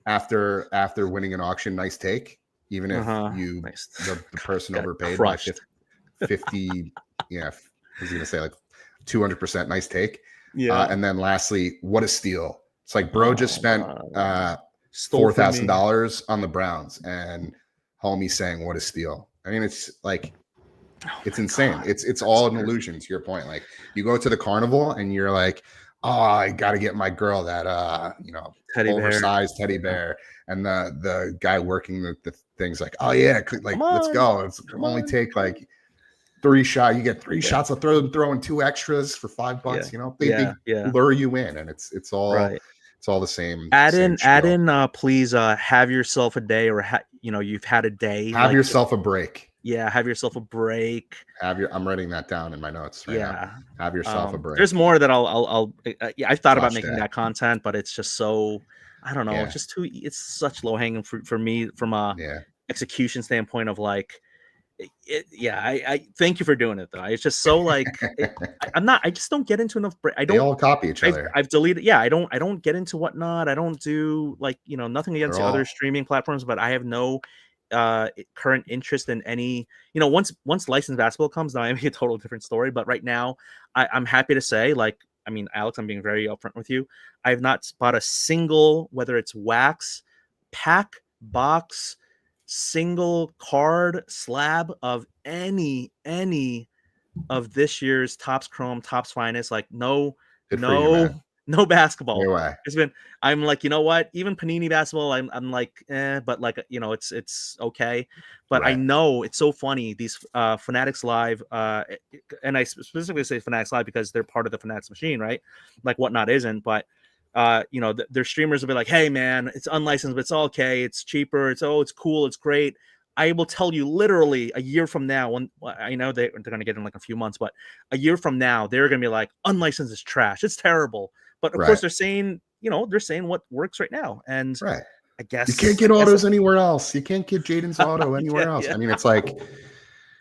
[SPEAKER 2] After winning an auction, nice take. Even if the person overpaid by 50, I was gonna say like 200%, nice take. Yeah. And then lastly, what a steal. It's like, bro, just spent $4,000 on the Browns, and homie saying, what a steal. I mean, it's like, it's insane. God. It's all an illusion, to your point. Like, you go to the carnival and you're like, oh, I got to get my girl that, oversized teddy bear. And the guy working the thing's like, oh yeah, like, let's go. It's only take like 3 shots. You get 3 shots. I'll throw in 2 extras for $5. They lure you in, and it's all it's all the same.
[SPEAKER 1] Add in, please. Have yourself a day, or you've had a day.
[SPEAKER 2] Have yourself a break.
[SPEAKER 1] Yeah, have yourself a break.
[SPEAKER 2] I'm writing that down in my notes right now. Have yourself a break.
[SPEAKER 1] There's more that I've thought about making that content, but it's just so, I don't know. It's just it's such low hanging fruit for me from a execution standpoint of like. I thank you for doing it though. It's just so like I just don't get into enough.
[SPEAKER 2] They all copy each other.
[SPEAKER 1] I've deleted. I don't get into Whatnot. I don't do like nothing against the other streaming platforms, but I have no current interest in any. Once licensed basketball comes, now I make a total different story. But right now, I'm happy to say, like, I mean, Alex, I'm being very upfront with you. I have not bought a single, whether it's wax, pack, box, single card slab of any of this year's Topps Chrome, Topps Finest. Like
[SPEAKER 2] Good for you, man.
[SPEAKER 1] no basketball.
[SPEAKER 2] Stay away.
[SPEAKER 1] It's been. I'm like, you know what? Even Panini basketball, I'm like, but like, it's okay. But I
[SPEAKER 2] Right.
[SPEAKER 1] know it's so funny. These Fanatics Live, and I specifically say Fanatics Live because they're part of the Fanatics machine, right? Like Whatnot isn't, but their streamers will be like, hey man, it's unlicensed, but it's all okay. It's cheaper. It's cool. It's great. I will tell you literally a year from now, when I know they're going to get in like a few months, but a year from now, they're going to be like, unlicensed is trash. It's terrible. But of course,
[SPEAKER 2] Right.
[SPEAKER 1] they're saying what works right now. And
[SPEAKER 2] Right.
[SPEAKER 1] I
[SPEAKER 2] You can't
[SPEAKER 1] guess,
[SPEAKER 2] get autos anywhere else. You can't get Jaden's auto
[SPEAKER 1] yeah,
[SPEAKER 2] anywhere else.
[SPEAKER 1] yeah.
[SPEAKER 2] I mean, it's like,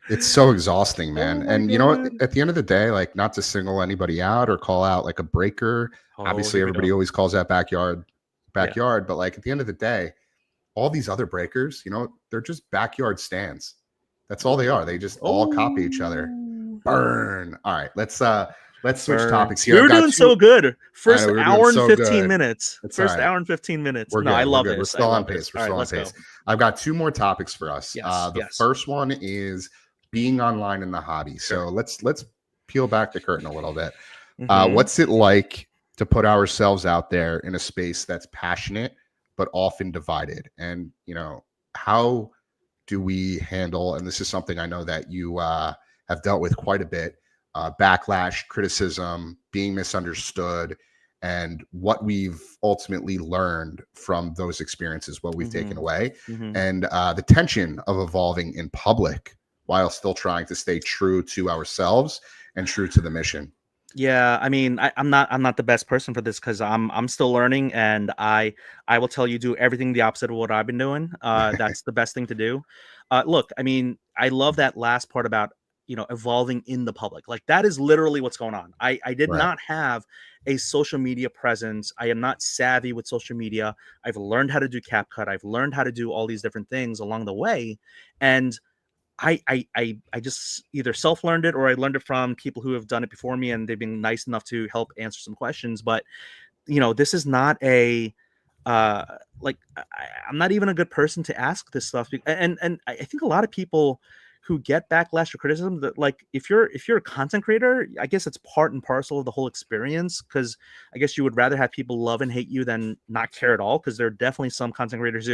[SPEAKER 2] it's so exhausting, man.
[SPEAKER 1] Oh my
[SPEAKER 2] And you know what?
[SPEAKER 1] God.
[SPEAKER 2] At the end of the day, like, not to single anybody out or call out like a breaker.
[SPEAKER 1] Oh,
[SPEAKER 2] Obviously,
[SPEAKER 1] here we
[SPEAKER 2] everybody
[SPEAKER 1] go.
[SPEAKER 2] always calls that
[SPEAKER 1] Yeah.
[SPEAKER 2] backyard. But like at the end of the day, all these other breakers, they're just backyard stands. That's all they are. They just all copy each other.
[SPEAKER 1] Oh,
[SPEAKER 2] Burn. All right, let's switch
[SPEAKER 1] burn.
[SPEAKER 2] topics here.
[SPEAKER 1] We
[SPEAKER 2] I've
[SPEAKER 1] were
[SPEAKER 2] got
[SPEAKER 1] doing
[SPEAKER 2] two.
[SPEAKER 1] so good.
[SPEAKER 2] I
[SPEAKER 1] First
[SPEAKER 2] know we were doing
[SPEAKER 1] hour and
[SPEAKER 2] so
[SPEAKER 1] 15
[SPEAKER 2] good.
[SPEAKER 1] minutes.
[SPEAKER 2] It's all
[SPEAKER 1] First
[SPEAKER 2] right.
[SPEAKER 1] hour and 15 minutes.
[SPEAKER 2] We're
[SPEAKER 1] No, I
[SPEAKER 2] good. We're
[SPEAKER 1] love
[SPEAKER 2] good. We're
[SPEAKER 1] this. I
[SPEAKER 2] still on
[SPEAKER 1] love
[SPEAKER 2] pace.
[SPEAKER 1] this.
[SPEAKER 2] We're
[SPEAKER 1] All right,
[SPEAKER 2] still on
[SPEAKER 1] let's
[SPEAKER 2] pace.
[SPEAKER 1] go.
[SPEAKER 2] I've got two more topics for us.
[SPEAKER 1] Yes.
[SPEAKER 2] The
[SPEAKER 1] Yes.
[SPEAKER 2] first one is being online in the hobby.
[SPEAKER 1] Sure.
[SPEAKER 2] So let's peel back the curtain a little bit.
[SPEAKER 1] Mhm.
[SPEAKER 2] What's it like to put ourselves out there in a space that's passionate but often divided? And how do we handle? And this is something I know that you have dealt with quite a bit: backlash, criticism, being misunderstood, and what we've ultimately learned from those experiences, what we've taken
[SPEAKER 1] Mhm.
[SPEAKER 2] away,
[SPEAKER 1] Mhm.
[SPEAKER 2] and the tension of evolving in public while still trying to stay true to ourselves and true to the mission.
[SPEAKER 1] Yeah, I mean, I'm not the best person for this because I'm still learning, and I will tell you, do everything the opposite of what I've been doing. That's the best thing to do. Look, I mean, I love that last part about evolving in the public. Like that is literally what's going on. I did
[SPEAKER 2] Right.
[SPEAKER 1] not have a social media presence. I am not savvy with social media. I've learned how to do CapCut. I've learned how to do all these different things along the way, and I just either self-learned it or I learned it from people who have done it before me and they've been nice enough to help answer some questions. But this is not a uh like I'm not even a good person to ask this stuff. And I think a lot of people who get backlash or criticism, that like if you're a content creator, I guess it's part and parcel of the whole experience, because I guess you would rather have people love and hate you than not care at all, because there are definitely some content creators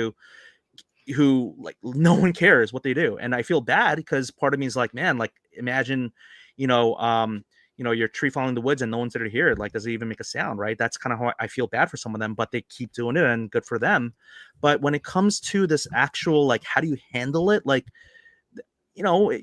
[SPEAKER 1] who like no one cares what they do, and I feel bad because part of me is like, man, like imagine your tree falling in the woods and no one's there to hear it. Like, does it even make a sound? Right? That's kind of how I feel bad for some of them, but they keep doing it and good for them. But when it comes to this actual, like, how do you handle it? Like, you know it,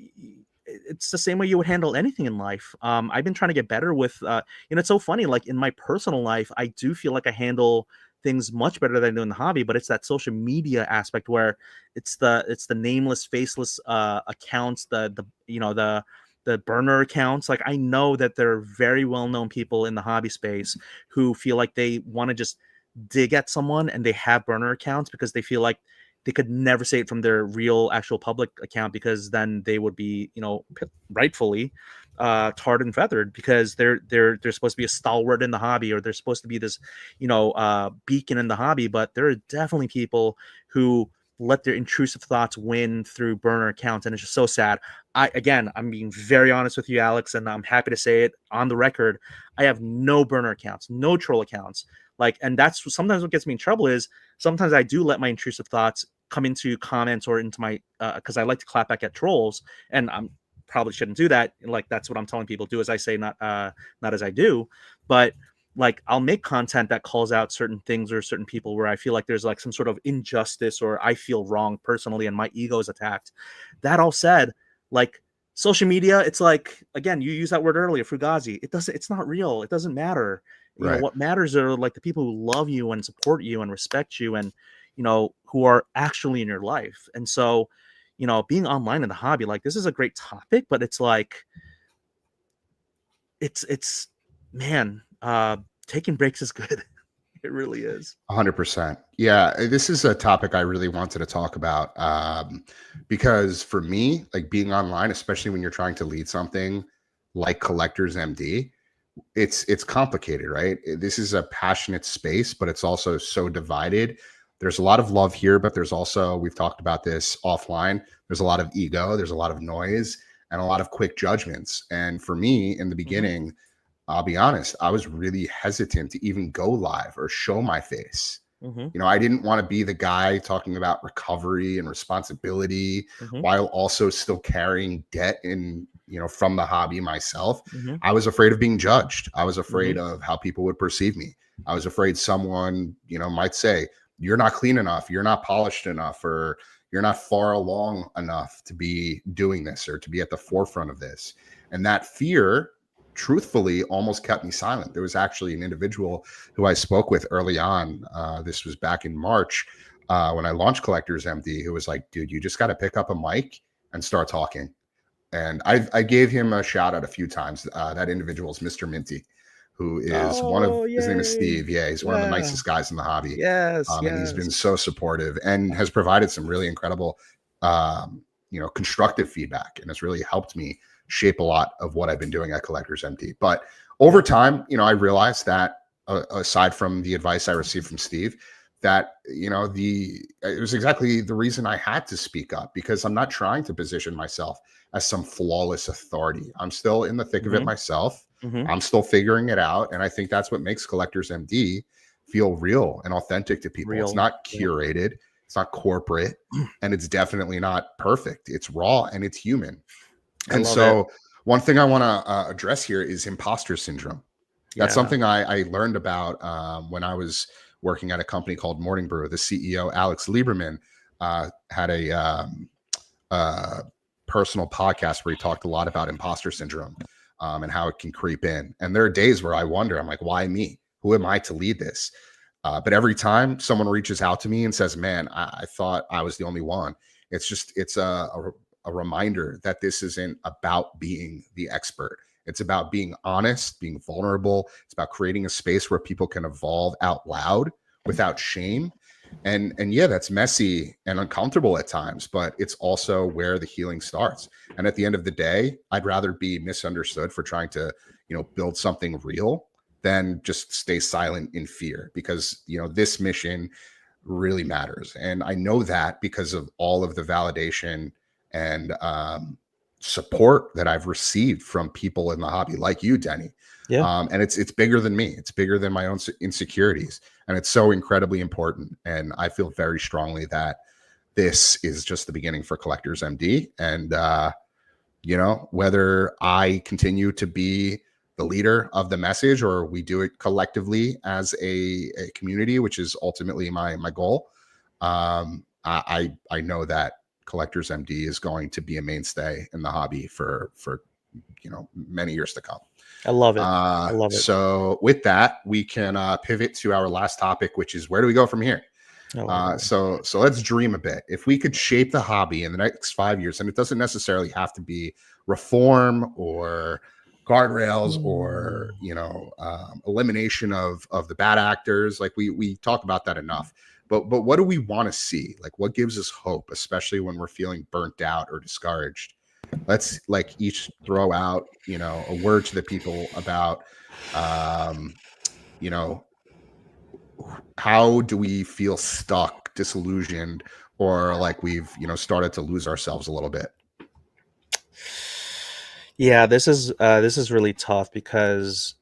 [SPEAKER 1] it's the same way you would handle anything in life. I've been trying to get better with it's so funny, like in my personal life I do feel like I handle things much better than I do in the hobby, but it's that social media aspect where it's the nameless, faceless accounts, the burner accounts. Like I know that there are very well-known people in the hobby space who feel like they want to just dig at someone and they have burner accounts because they feel like they could never say it from their real actual public account, because then they would be rightfully tarred and feathered, because they're supposed to be a stalwart in the hobby, or they're supposed to be this beacon in the hobby. But there are definitely people who let their intrusive thoughts win through burner accounts, and it's just so sad. I'm being very honest with you, Alex, and I'm happy to say it on the record. I have no burner accounts, no troll accounts. Like, and that's sometimes what gets me in trouble is sometimes I do let my intrusive thoughts come into comments or into my because I like to clap back at trolls, and I'm probably shouldn't do that. Like that's what I'm telling people: do as I say, not as I do. But like I'll make content that calls out certain things or certain people where I feel like there's like some sort of injustice or I feel wrong personally and my ego is attacked. That all said, like social media, it's like, again, you used that word earlier, fugazi. It's not real. It doesn't matter.
[SPEAKER 2] Right.
[SPEAKER 1] What matters are like the people who love you and support you and respect you, and who are actually in your life. And so being online in the hobby, like, this is a great topic, but it's like it's man, taking breaks is good. It really is.
[SPEAKER 2] 100%. Yeah, this is a topic I really wanted to talk about, because for me, like being online, especially when you're trying to lead something like Collectors MD, it's complicated, right? This is a passionate space, but it's also so divided. There's a lot of love here, but there's also, we've talked about this offline, there's a lot of ego, there's a lot of noise, and a lot of quick judgments. And for me in the beginning, I'll be honest, I was really hesitant to even go live or show my face.
[SPEAKER 1] Mm-hmm.
[SPEAKER 2] You know, I didn't want to be the guy talking about recovery and responsibility
[SPEAKER 1] Mm-hmm.
[SPEAKER 2] while also still carrying debt in, you know, from the hobby myself.
[SPEAKER 1] Mm-hmm.
[SPEAKER 2] I was afraid of being judged. I was
[SPEAKER 1] Mm-hmm.
[SPEAKER 2] afraid of how people would perceive me. I was afraid someone, you know, might say, you're not clean enough, you're not polished enough, or you're not far along enough to be doing this or to be at the forefront of this. And that fear, truthfully, almost kept me silent. There was actually an individual who I spoke with early on. This was back in March when I launched Collectors MD, who was like, dude, you just got to pick up a mic and start talking. And I gave him a shout out a few times. That individual is Mr. Minty, who is one of,
[SPEAKER 1] Oh,
[SPEAKER 2] his name is
[SPEAKER 1] yay.
[SPEAKER 2] Steve. Yeah, he's one of the
[SPEAKER 1] Yeah.
[SPEAKER 2] nicest guys in the hobby.
[SPEAKER 1] Yes.
[SPEAKER 2] And he's been
[SPEAKER 1] Yes.
[SPEAKER 2] so supportive and has provided some really incredible, you know, constructive feedback, and has really helped me shape a lot of what I've been doing at Collectors MD. But over time, you know, I realized that aside from the advice I received from Steve, that, you know, it was exactly the reason I had to speak up, because I'm not trying to position myself as some flawless authority. I'm still in the thick of it
[SPEAKER 1] Mm-hmm.
[SPEAKER 2] myself.
[SPEAKER 1] Mm-hmm.
[SPEAKER 2] I'm still figuring it out. And I think that's what makes Collectors MD feel real and authentic to people. It's
[SPEAKER 1] Real.
[SPEAKER 2] not
[SPEAKER 1] Yeah.
[SPEAKER 2] curated, it's not corporate, and it's definitely not perfect. It's raw and it's human.
[SPEAKER 1] I
[SPEAKER 2] And
[SPEAKER 1] love it.
[SPEAKER 2] so, one thing I want to address here is imposter syndrome. That's
[SPEAKER 1] Yeah.
[SPEAKER 2] something I learned about when I was working at a company called Morning Brew. The CEO, Alex Lieberman, had a personal podcast where he talked a lot about imposter syndrome and how it can creep in. And there are days where I wonder, I'm like, why me? Who am I to lead this? But every time someone reaches out to me and says, man, I thought I was the only one, it's a reminder that this isn't about being the expert. It's about being honest, being vulnerable. It's about creating a space where people can evolve out loud without shame. And yeah, that's messy and uncomfortable at times, but it's also where the healing starts. And at the end of the day, I'd rather be misunderstood for trying to, you know, build something real than just stay silent in fear, because, you know, this mission really matters. And I know that because of all of the validation and support that I've received from people in the hobby, like you, Denny.
[SPEAKER 1] Yeah.
[SPEAKER 2] And it's bigger than me. It's bigger than my own insecurities, and it's so incredibly important. And I feel very strongly that this is just the beginning for Collectors MD. And you know, whether I continue to be the leader of the message or we do it collectively as a community, which is ultimately my goal, I know that Collectors MD is going to be a mainstay in the hobby for you know, many years to come.
[SPEAKER 1] I love it. I love it.
[SPEAKER 2] So with that, we can pivot to our last topic, which is where do we go from here? So let's dream a bit. If we could shape the hobby in the next 5 years, and it doesn't necessarily have to be reform or guardrails or, you know, elimination of the bad actors. Like we talk about that enough. But what do we want to see? Like, what gives us hope, especially when we're feeling burnt out or discouraged? Let's like each throw out, you know, a word to the people about, you know, how do we feel stuck, disillusioned, or like we've, you know, started to lose ourselves a little bit?
[SPEAKER 1] Yeah, this is really tough because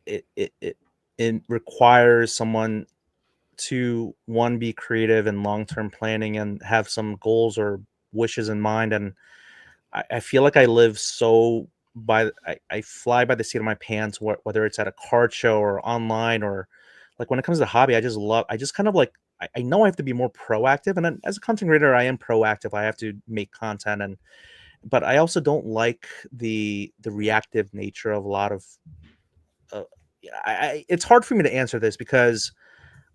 [SPEAKER 1] it requires someone to, one, be creative and long-term planning and have some goals or wishes in mind. And I feel like I live so I fly by the seat of my pants, whether it's at a card show or online, or like when it comes to hobby, I just kind of like, I know I have to be more proactive. And then as a content creator, I am proactive. I have to make content, but I also don't like the reactive nature of a lot of uh, it's hard for me to answer this because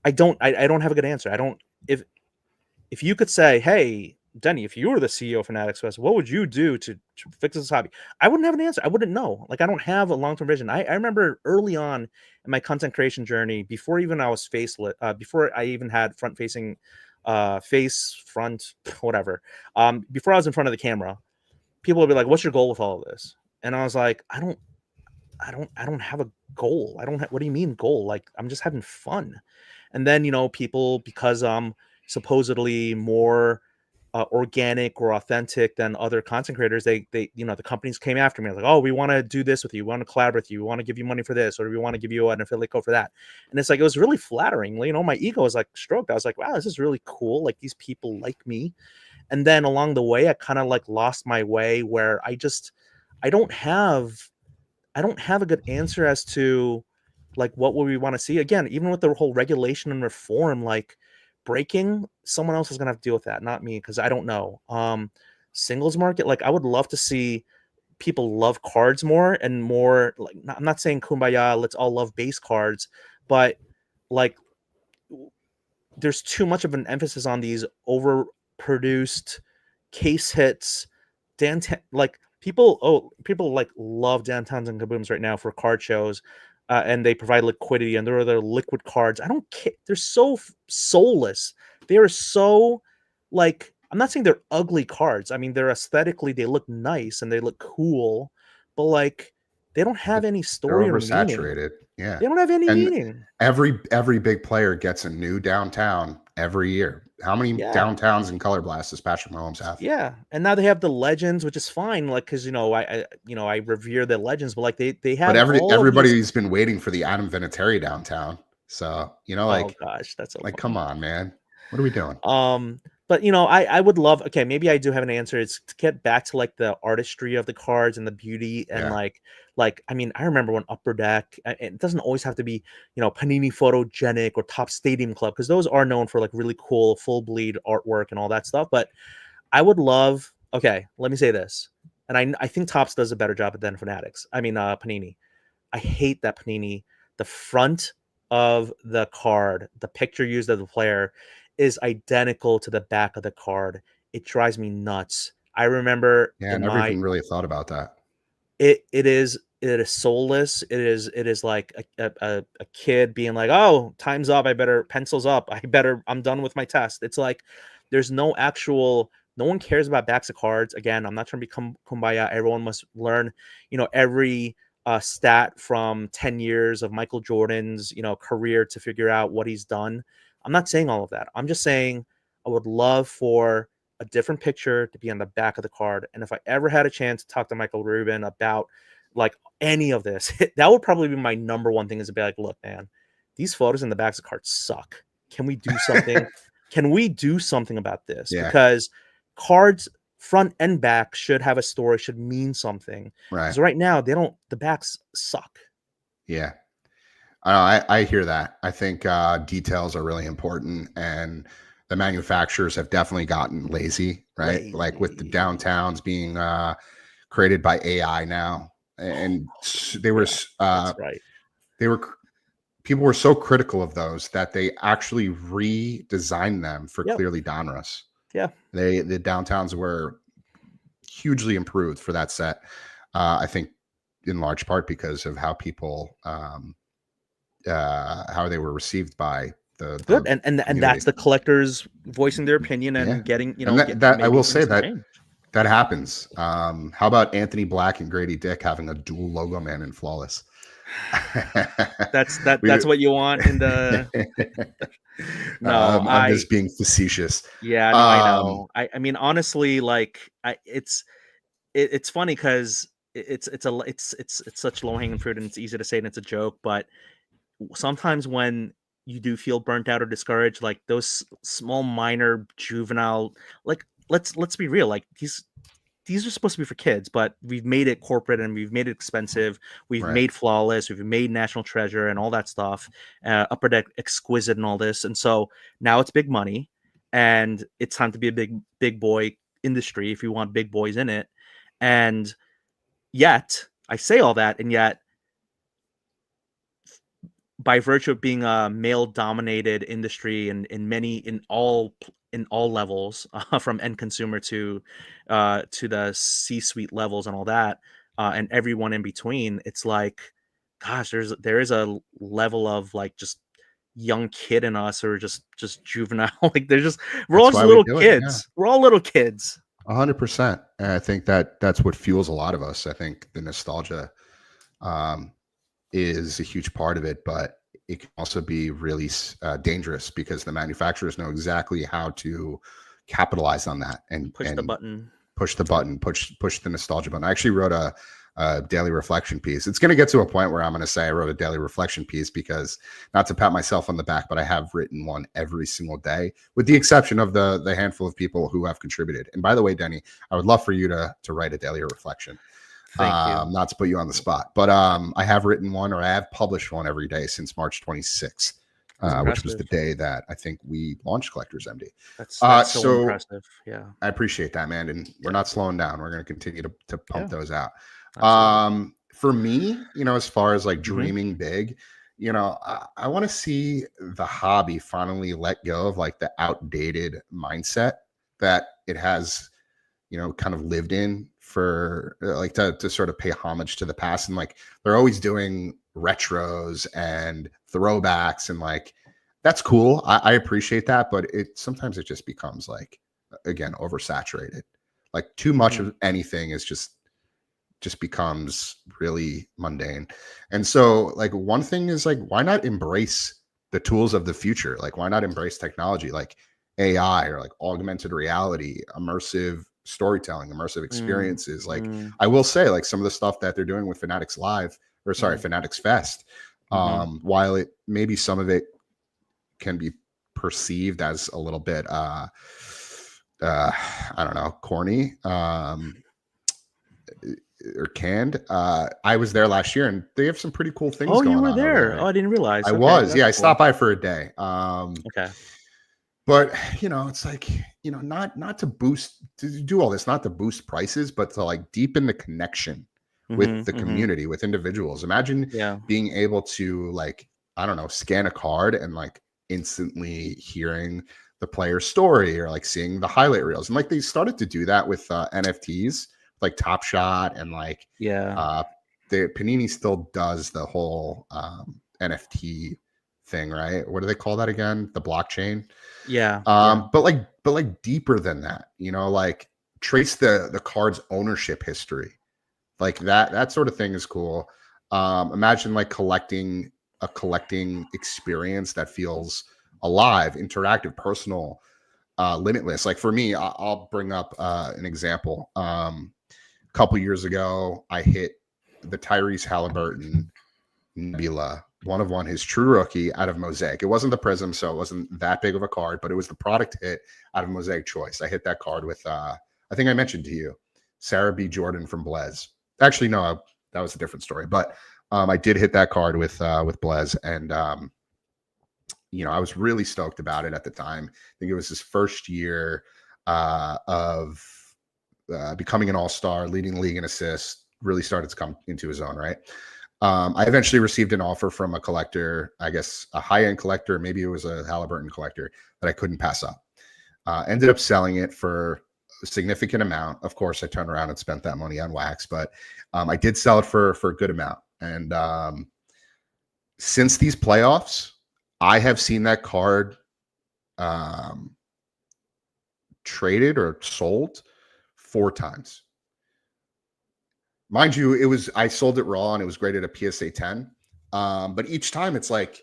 [SPEAKER 1] I don't have a good answer. I don't if you could say, "Hey, Denny, if you were the CEO of Fanatics Fest, what would you do to fix this hobby?" I wouldn't have an answer. I wouldn't know. Like, I don't have a long term vision. I remember early on in my content creation journey, before even I was facelit, before I even had front facing, front, whatever. Before I was in front of the camera, people would be like, "What's your goal with all of this?" And I was like, I don't have a goal. I don't have, what do you mean goal? Like, I'm just having fun. And then, people, because I'm supposedly more organic or authentic than other content creators, they the companies came after me like, oh, we want to do this with you, we want to collaborate with you, we want to give you money for this, or we want to give you an affiliate code for that. And it's like, it was really flattering. My ego was like stroked. I was like, wow, this is really cool, like these people like me. And then along the way I kind of like lost my way, where I don't have a good answer as to like what would we want to see. Again, even with the whole regulation and reform, like breaking, someone else is gonna have to deal with that, not me, because I don't know. Singles market, like I would love to see people love cards more and more. Like, I'm not saying kumbaya, let's all love base cards, but like there's too much of an emphasis on these overproduced case hits. Like people like love downtowns and kabooms right now for card shows, and they provide liquidity, and they're liquid cards. I don't care. They're so soulless. They are so, like, I'm not saying they're ugly cards. I mean, they're aesthetically, they look nice and they look cool, but like they don't have any
[SPEAKER 2] They're
[SPEAKER 1] story or meaning.
[SPEAKER 2] oversaturated. Yeah.
[SPEAKER 1] They don't have any
[SPEAKER 2] And
[SPEAKER 1] meaning.
[SPEAKER 2] every big player gets a new downtown every year. How many
[SPEAKER 1] Yeah.
[SPEAKER 2] downtowns and color blasts does Patrick Mahomes have?
[SPEAKER 1] Yeah, and now they have the legends, which is fine, like, because I revere the legends, but like they
[SPEAKER 2] But
[SPEAKER 1] have all of these.
[SPEAKER 2] everybody's been waiting for the Adam Vinatieri downtown. So,
[SPEAKER 1] Oh gosh, that's so
[SPEAKER 2] come
[SPEAKER 1] funny.
[SPEAKER 2] on, man. What are we doing?
[SPEAKER 1] But I would love. Okay, maybe I do have an answer. It's to get back to like the artistry of the cards and the beauty, and
[SPEAKER 2] Yeah.
[SPEAKER 1] like I mean, I remember when Upper Deck. It doesn't always have to be Panini Photogenic or Top Stadium Club, because those are known for like really cool full bleed artwork and all that stuff. But I would love. Okay, let me say this, and I think Topps does a better job than Fanatics. I mean, Panini. I hate that Panini. The front of the card, the picture used of the player, is identical to the back of the card. It drives me nuts. I remember
[SPEAKER 2] Yeah, I
[SPEAKER 1] in
[SPEAKER 2] never
[SPEAKER 1] my
[SPEAKER 2] even really thought about that.
[SPEAKER 1] it is soulless. It is like a kid being like, oh, time's up, I better, pencils up, I'm done with my test. It's like there's no one cares about backs of cards. Again, I'm not trying to become kumbaya. Everyone must learn every stat from 10 years of Michael Jordan's career to figure out what he's done. I'm not saying all of that. I'm just saying I would love for a different picture to be on the back of the card. And if I ever had a chance to talk to Michael Rubin about like any of this, that would probably be my number one thing, is to be like, look, man, these photos in the backs of cards suck. Can we do something? Can we do something about this?
[SPEAKER 2] Yeah.
[SPEAKER 1] Because cards front and back should have a story, should mean something.
[SPEAKER 2] Right.
[SPEAKER 1] Because right now they don't. The backs suck.
[SPEAKER 2] Yeah. I hear that. I think details are really important, and the manufacturers have definitely gotten lazy, right? Like with the downtowns being created by AI now, and they were
[SPEAKER 1] That's right.
[SPEAKER 2] people were so critical of those that they actually redesigned them for
[SPEAKER 1] Yep.
[SPEAKER 2] Clearly Donruss.
[SPEAKER 1] Yeah.
[SPEAKER 2] The downtowns were hugely improved for that set. I think in large part because of how people how they were received by the
[SPEAKER 1] Good. And
[SPEAKER 2] community.
[SPEAKER 1] that's the collectors voicing their opinion and getting
[SPEAKER 2] and that I will say that
[SPEAKER 1] change.
[SPEAKER 2] that happens. How about Anthony Black and Grady Dick having a dual logo man in Flawless?
[SPEAKER 1] That's what you want in the. No,
[SPEAKER 2] I'm just being facetious.
[SPEAKER 1] Yeah, no, I know. I mean, honestly, like, it's funny because it's such low hanging fruit, and it's easy to say and it's a joke, but sometimes when you do feel burnt out or discouraged, like those small minor juvenile, like let's be real, like these are supposed to be for kids, but we've made it corporate and we've made it expensive. We've made Flawless, we've made National Treasure and all that stuff, Upper Deck Exquisite and all this. And so now it's big money and it's time to be a big boy industry if you want big boys in it. And yet I say all that, and yet by virtue of being a male dominated industry and in all levels, from end consumer to the C-suite levels and all that, and everyone in between, it's like, gosh, there is a level of like just young kid in us, or just juvenile. Like we're all just little kids. We're all little kids.
[SPEAKER 2] 100%. And I think that's what fuels a lot of us. I think the nostalgia is a huge part of it, but it can also be really dangerous because the manufacturers know exactly how to capitalize on that and
[SPEAKER 1] Push the button.
[SPEAKER 2] push the button, push the nostalgia button. I actually wrote a daily reflection piece. It's going to get to a point where I'm going to say I wrote a daily reflection piece, because not to pat myself on the back, but I have written one every single day, with the exception of the handful of people who have contributed. And by the way, Denny, I would love for you to write a daily reflection.
[SPEAKER 1] Thank you.
[SPEAKER 2] Not to put you on the spot, but I have written one, or I have published one every day since March 26th, which was the day that I think we launched Collectors MD.
[SPEAKER 1] That's so impressive. Yeah,
[SPEAKER 2] I appreciate that, man. And we're not slowing down. We're going to continue to pump those out.
[SPEAKER 1] Absolutely.
[SPEAKER 2] For me, as far as like dreaming big, I want to see the hobby finally let go of like the outdated mindset that it has, kind of lived in for like to sort of pay homage to the past. And like, they're always doing retros and throwbacks, and like, that's cool. I appreciate that, but sometimes it just becomes like, again, oversaturated. Like too much of anything is just becomes really mundane. And so like, one thing is like, why not embrace the tools of the future? Like, why not embrace technology like AI or like augmented reality, immersive storytelling, immersive experiences? Like, I will say, like, some of the stuff that they're doing with Fanatics Live, or sorry, Fanatics Fest, while it maybe some of it can be perceived as a little bit I don't know, corny, or canned. I was there last year, and they have some pretty cool things going on.
[SPEAKER 1] Oh, you were there.
[SPEAKER 2] Right?
[SPEAKER 1] Oh, I didn't realize.
[SPEAKER 2] I was. Yeah, I stopped by for a day.
[SPEAKER 1] Okay.
[SPEAKER 2] But it's like, not to do all this, not to boost prices, but to like deepen the connection with the community, with individuals. Imagine being able to, like, I don't know, scan a card and like instantly hearing the player's story, or like seeing the highlight reels. And like, they started to do that with NFTs, like Top Shot, and like the Panini still does the whole NFT thing, right? What do they call that again? The blockchain. But like deeper than that, like trace the card's ownership history. Like that sort of thing is cool. Imagine like collecting experience that feels alive, interactive, personal, limitless. Like for me, I'll bring up an example. A couple years ago, I hit the Tyrese Halliburton Nebula 1/1, his true rookie out of Mosaic. It wasn't the Prism, so it wasn't that big of a card, but it was the product hit out of Mosaic Choice. I hit that card with I think I mentioned to you, Sarah B. Jordan from Blaze. Actually, no, that was a different story. But I did hit that card with Blaze, and I was really stoked about it at the time. I think it was his first year of becoming an all-star, leading the league in assists, really started to come into his own, right? I eventually received an offer from a collector, I guess a high-end collector, maybe it was a Halliburton collector, that I couldn't pass up. Ended up selling it for a significant amount. Of course, I turned around and spent that money on wax, but I did sell it for a good amount. And since these playoffs, I have seen that card traded or sold 4 times. Mind you, I sold it raw and it was graded a PSA 10. But each time it's like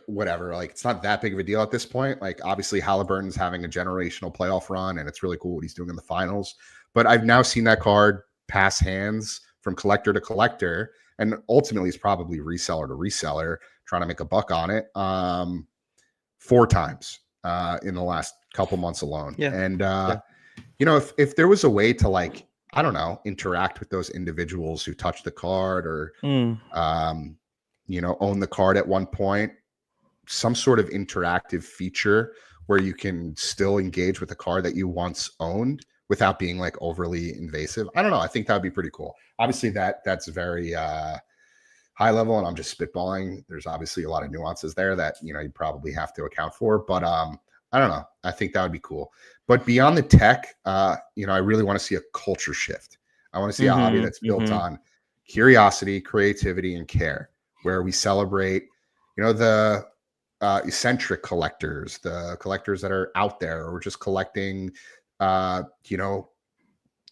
[SPEAKER 2] whatever, like it's not that big of a deal at this point. Like obviously Halliburton's having a generational playoff run and it's really cool what he's doing in the finals. But I've now seen that card pass hands from collector to collector, and ultimately it's probably reseller to reseller trying to make a buck on it 4 times in the last couple months alone. Yeah. And if there was a way to, like, I don't know, interact with those individuals who touch the card or, own the card at one point, some sort of interactive feature where you can still engage with the card that you once owned without being like overly invasive. I don't know. I think that would be pretty cool. Obviously that's very high level and I'm just spitballing. There's obviously a lot of nuances there that, you probably have to account for, but I don't know. I think that would be cool. But beyond the tech, I really want to see a culture shift. I want to see a hobby that's built on curiosity, creativity, and care, where we celebrate, the eccentric collectors, the collectors that are out there, or just collecting,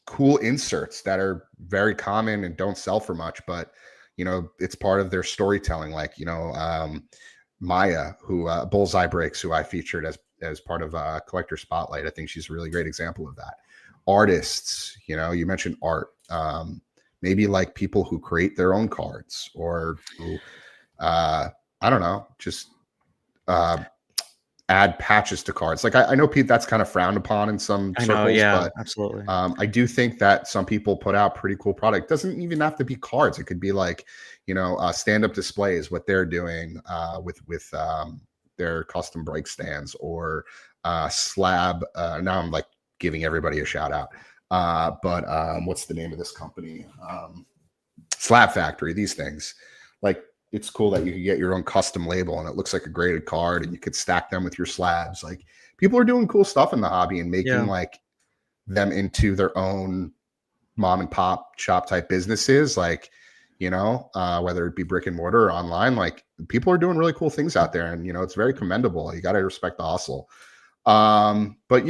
[SPEAKER 2] cool inserts that are very common and don't sell for much, but, it's part of their storytelling. Like, Maya, who Bullseye Breaks, who I featured as as part of Collector Spotlight. I think she's a really great example of that. Artists, you mentioned art. Maybe like people who create their own cards, or who, I don't know, just add patches to cards. Like I know Pete, that's kind of frowned upon in some
[SPEAKER 1] I know,
[SPEAKER 2] circles,
[SPEAKER 1] yeah,
[SPEAKER 2] but
[SPEAKER 1] absolutely.
[SPEAKER 2] I do think that some people put out pretty cool product. Doesn't even have to be cards. It could be like, stand-up displays, what they're doing with their custom break stands, or slab. Now I'm like giving everybody a shout out. But what's the name of this company? Slab Factory. These things, like, it's cool that you can get your own custom label and it looks like a graded card, and you could stack them with your slabs. Like, people are doing cool stuff in the hobby and making
[SPEAKER 1] Yeah.
[SPEAKER 2] like them into their own mom and pop shop type businesses, like, whether it be brick and mortar or online. Like, people are doing really cool things out there, and it's very commendable. You got to respect the hustle. But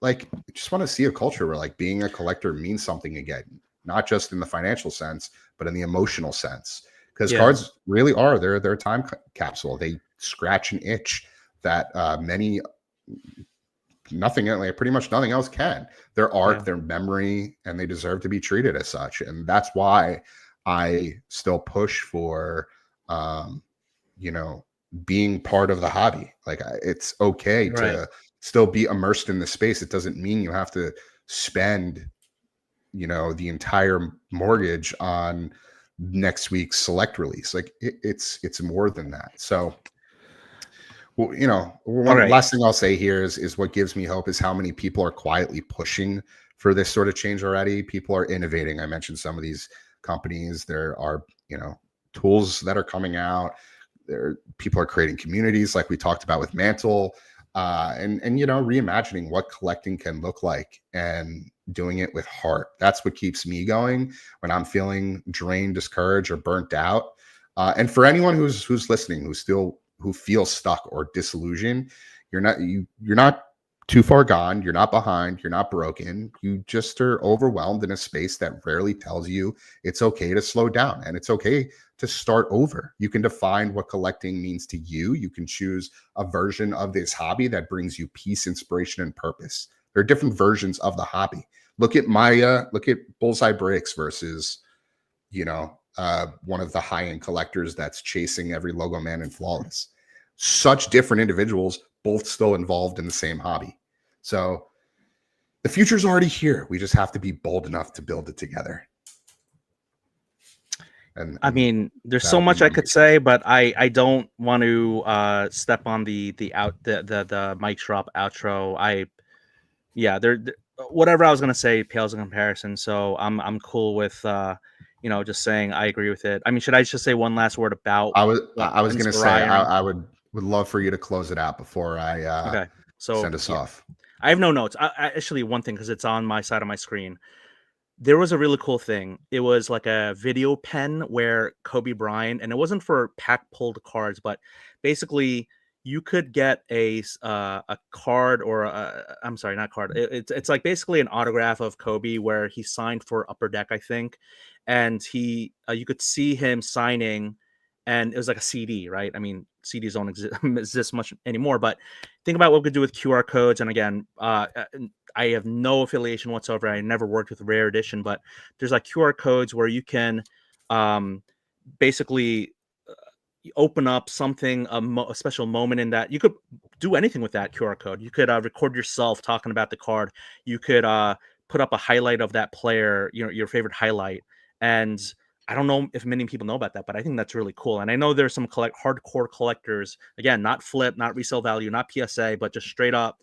[SPEAKER 2] like, I just want to see a culture where like being a collector means something again, not just in the financial sense, but in the emotional sense. Because
[SPEAKER 1] Yeah.
[SPEAKER 2] cards really are, they're a time capsule. They scratch an itch that pretty much nothing else can. Their art,
[SPEAKER 1] Yeah.
[SPEAKER 2] their memory, and they deserve to be treated as such. And that's why I still push for, being part of the hobby. Like, it's okay
[SPEAKER 1] Right.
[SPEAKER 2] to still be immersed in the space. It doesn't mean you have to spend, the entire mortgage on next week's select release. Like, it's more than that. So, well,
[SPEAKER 1] All
[SPEAKER 2] one
[SPEAKER 1] right.
[SPEAKER 2] last thing I'll say here is what gives me hope is how many people are quietly pushing for this sort of change already. People are innovating. I mentioned some of these companies. There are, tools that are coming out. People are creating communities like we talked about with Mantle, and reimagining what collecting can look like and doing it with heart. That's what keeps me going when I'm feeling drained, discouraged, or burnt out. And for anyone who's listening, who feels stuck or disillusioned, you're not too far gone. You're not behind. You're not broken. You just are overwhelmed in a space that rarely tells you it's okay to slow down, and it's okay to start over. You can define what collecting means to you. You can choose a version of this hobby that brings you peace, inspiration, and purpose. There are different versions of the hobby. Look at Bullseye Breaks versus, one of the high-end collectors that's chasing every logo man and flawless. Such different individuals, both still involved in the same hobby. So the future's already here. We just have to be bold enough to build it together. And
[SPEAKER 1] I mean, there's so
[SPEAKER 2] that'll be
[SPEAKER 1] much I
[SPEAKER 2] my
[SPEAKER 1] could say, but I don't want to step on the mic drop outro. Whatever I was gonna say pales in comparison. So I'm cool with just saying I agree with it. I mean, should I just say one last word about what
[SPEAKER 2] I was gonna say
[SPEAKER 1] inspiring?
[SPEAKER 2] I would love for you to close it out before I
[SPEAKER 1] Okay, so
[SPEAKER 2] send us
[SPEAKER 1] yeah,
[SPEAKER 2] off.
[SPEAKER 1] I have no notes. Actually, one thing, because it's on my side of my screen. There was a really cool thing. It was like a video pen where Kobe Bryant, and it wasn't for pack pulled cards, but basically you could get a card, or I'm sorry, not card. It's like basically an autograph of Kobe where he signed for Upper Deck, I think, and you could see him signing, and it was like a CD, right? I mean, CDs don't exist much anymore, but think about what we could do with QR codes. And again, I have no affiliation whatsoever. I never worked with Rare Edition, but there's like QR codes where you can um, basically open up something, a special moment in that. You could do anything with that QR code. You could record yourself talking about the card. You could put up a highlight of that player, your favorite highlight. And I don't know if many people know about that, but I think that's really cool. And I know there's some hardcore collectors, again, not flip, not resale value, not PSA, but just straight up,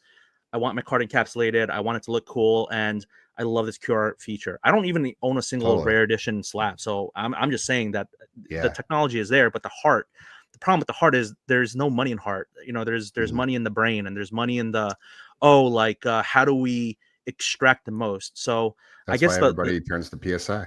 [SPEAKER 1] I want my card encapsulated. I want it to look cool, and I love this QR feature. I don't even own a single
[SPEAKER 2] Totally.
[SPEAKER 1] Rare Edition slab, so I'm just saying that the
[SPEAKER 2] Yeah.
[SPEAKER 1] technology is there, but the problem with the heart is there's no money in heart. There's
[SPEAKER 2] Mhm.
[SPEAKER 1] money in the brain, and there's money in the how do we extract the most? So I
[SPEAKER 2] That's why
[SPEAKER 1] guess
[SPEAKER 2] everybody turns to PSI.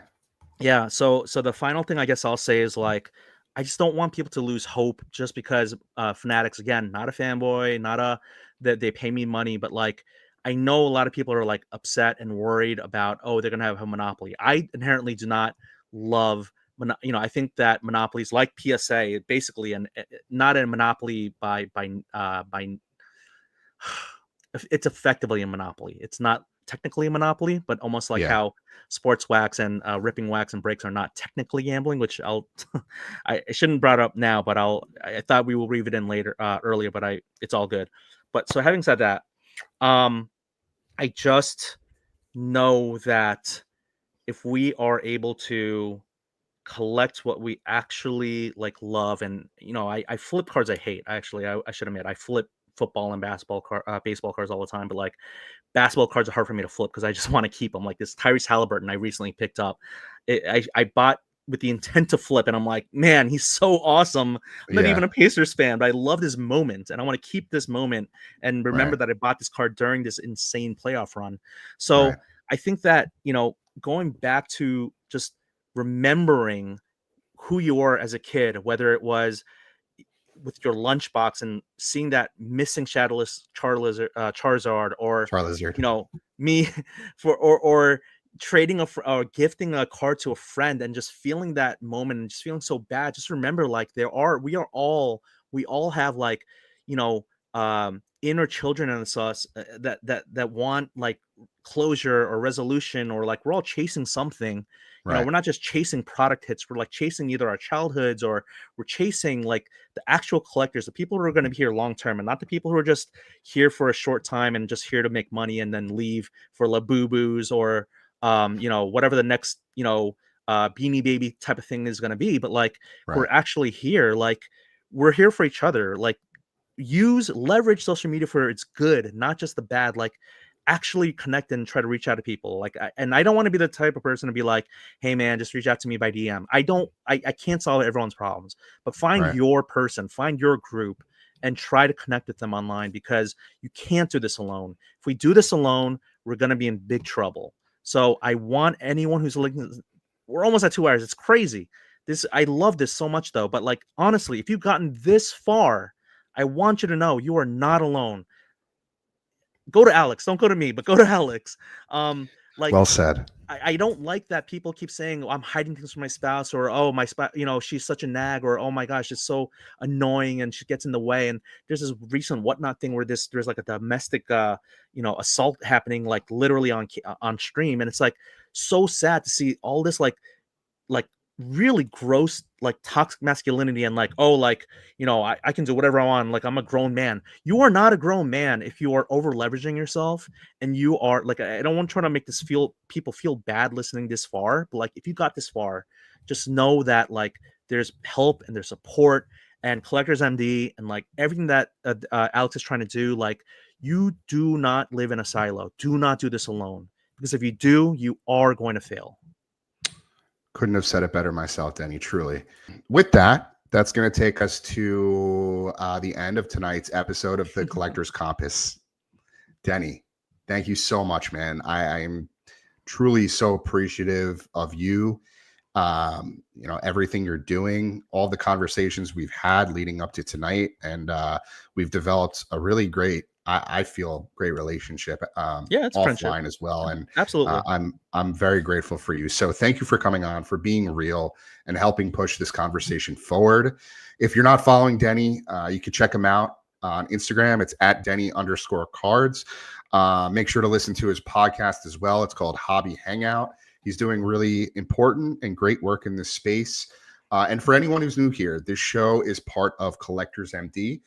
[SPEAKER 1] yeah, so the final thing I guess I'll say is like I just don't want people to lose hope just because Fanatics, again, not a fanboy, not a that they pay me money, but like I know a lot of people are like upset and worried about, oh, they're gonna have a monopoly. I inherently do not love I think that monopolies like PSA basically, and not a monopoly by it's effectively a monopoly. It's not technically a monopoly, but almost like
[SPEAKER 2] Yeah.
[SPEAKER 1] how sports wax and ripping wax and breaks are not technically gambling, which I'll I shouldn't brought up now, but I thought we will weave it in later earlier, but it's all good. But so having said that, um I just know that if we are able to collect what we actually like love, and I flip cards I hate. I should admit I flip football and baseball cards all the time, but like basketball cards are hard for me to flip because I just want to keep them. Like this Tyrese Halliburton I recently picked up. I bought with the intent to flip, and I'm like, man, he's so awesome. I'm not even
[SPEAKER 2] Yeah.
[SPEAKER 1] a Pacers fan, but I love this moment, and I want to keep this moment and remember
[SPEAKER 2] Right.
[SPEAKER 1] that I bought this card during this insane playoff run. So
[SPEAKER 2] Right.
[SPEAKER 1] I think that going back to just remembering who you were as a kid, whether it was with your lunchbox and seeing that missing shadowless Charizard, or
[SPEAKER 2] Charlie Lizard.
[SPEAKER 1] me or trading or gifting a card to a friend and just feeling that moment and just feeling so bad. Just remember, like we all have like you know inner children in us that want like closure or resolution, or like we're all chasing something.
[SPEAKER 2] Right.
[SPEAKER 1] We're not just chasing product hits, we're like chasing either our childhoods, or we're chasing like the actual collectors, the people who are going to be here long term, and not the people who are just here for a short time and just here to make money and then leave for Labubus, or whatever the next Beanie Baby type of thing is going to be. But like who
[SPEAKER 2] Right.
[SPEAKER 1] are actually here, like we're here for each other. Like leverage social media for its good, not just the bad. Like actually connect and try to reach out to people. Like I don't want to be the type of person to be like, hey man, just reach out to me by DM. I can't solve everyone's problems, but find
[SPEAKER 2] Right.
[SPEAKER 1] your person, find your group, and try to connect with them online, because you can't do this alone. If we do this alone, we're going to be in big trouble. So I want anyone who's looking, we're almost at 2 hours. It's crazy. I love this so much though. But like, honestly, if you've gotten this far, I want you to know you are not alone. Go to Alex. Don't go to me, but go to Alex. Like
[SPEAKER 2] Well said.
[SPEAKER 1] I don't like that people keep saying, oh, I'm hiding things from my spouse, or oh, my spouse, she's such a nag, or oh my gosh, it's so annoying and she gets in the way. And there's this recent whatnot thing where there's like a domestic assault happening, like literally on stream, and it's like so sad to see all this like really gross like toxic masculinity, and like, oh, like I can do whatever I want, like I'm a grown man. You are not a grown man if you are over leveraging yourself, and you are like, I don't want to try to make people feel bad listening this far, but like if you got this far, just know that like there's help and there's support, and Collectors MD and like everything that Alex is trying to do. Like, you do not live in a silo. Do not do this alone, because if you do, you are going to fail.
[SPEAKER 2] Couldn't have said it better myself, Denny, truly. With that, that's going to take us to the end of tonight's episode of the Collector's Compass. Denny, thank you so much, man. I am truly so appreciative of you. Everything you're doing, all the conversations we've had leading up to tonight, and we've developed a really great, I feel, great relationship
[SPEAKER 1] Yeah, it's
[SPEAKER 2] offline
[SPEAKER 1] friendship.
[SPEAKER 2] as well. And
[SPEAKER 1] Absolutely.
[SPEAKER 2] I'm very grateful for you. So thank you for coming on, for being real and helping push this conversation forward. If you're not following Denny, you can check him out on Instagram. It's at Denny_cards. Make sure to listen to his podcast as well. It's called Hobby Hangout. He's doing really important and great work in this space. And for anyone who's new here, this show is part of Collectors MD.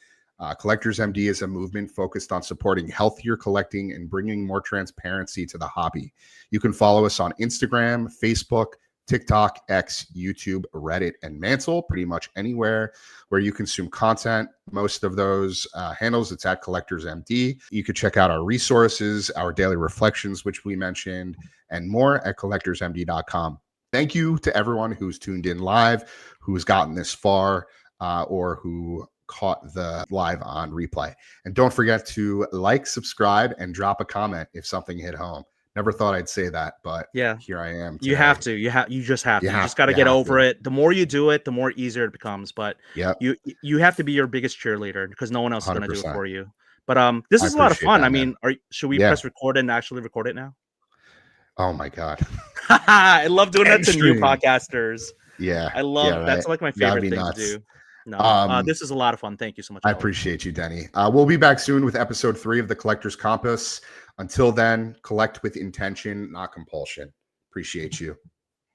[SPEAKER 2] Collectors MD is a movement focused on supporting healthier collecting and bringing more transparency to the hobby. You can follow us on Instagram, Facebook, TikTok, X, YouTube, Reddit, and Mantle, pretty much anywhere where you consume content. Most of those handles, it's at Collectors MD. You could check out our resources, our daily reflections, which we mentioned, and more at collectorsmd.com. Thank you to everyone who's tuned in live, who's gotten this far, or who caught the live on replay. And don't forget to like, subscribe, and drop a comment if something hit home. Never thought I'd say that, but
[SPEAKER 1] yeah,
[SPEAKER 2] here I am today.
[SPEAKER 1] You have to. You just have to. You just got to get over it. The more you do it, the more easier it becomes. But
[SPEAKER 2] yep.
[SPEAKER 1] you have to be your biggest cheerleader, because no one else is going to do it for you. But this is a lot of
[SPEAKER 2] appreciate
[SPEAKER 1] fun.
[SPEAKER 2] that,
[SPEAKER 1] I mean, should we press record and actually record it now?
[SPEAKER 2] Oh my God.
[SPEAKER 1] I love doing that to new podcasters.
[SPEAKER 2] Yeah.
[SPEAKER 1] I love
[SPEAKER 2] right.
[SPEAKER 1] That's like my favorite thing to do. No, this is a lot of fun. Thank you so much.
[SPEAKER 2] I
[SPEAKER 1] Alex.
[SPEAKER 2] appreciate you, Denny. We'll be back soon with episode 3 of the Collector's Compass. Until then, collect with intention, not compulsion. Appreciate you.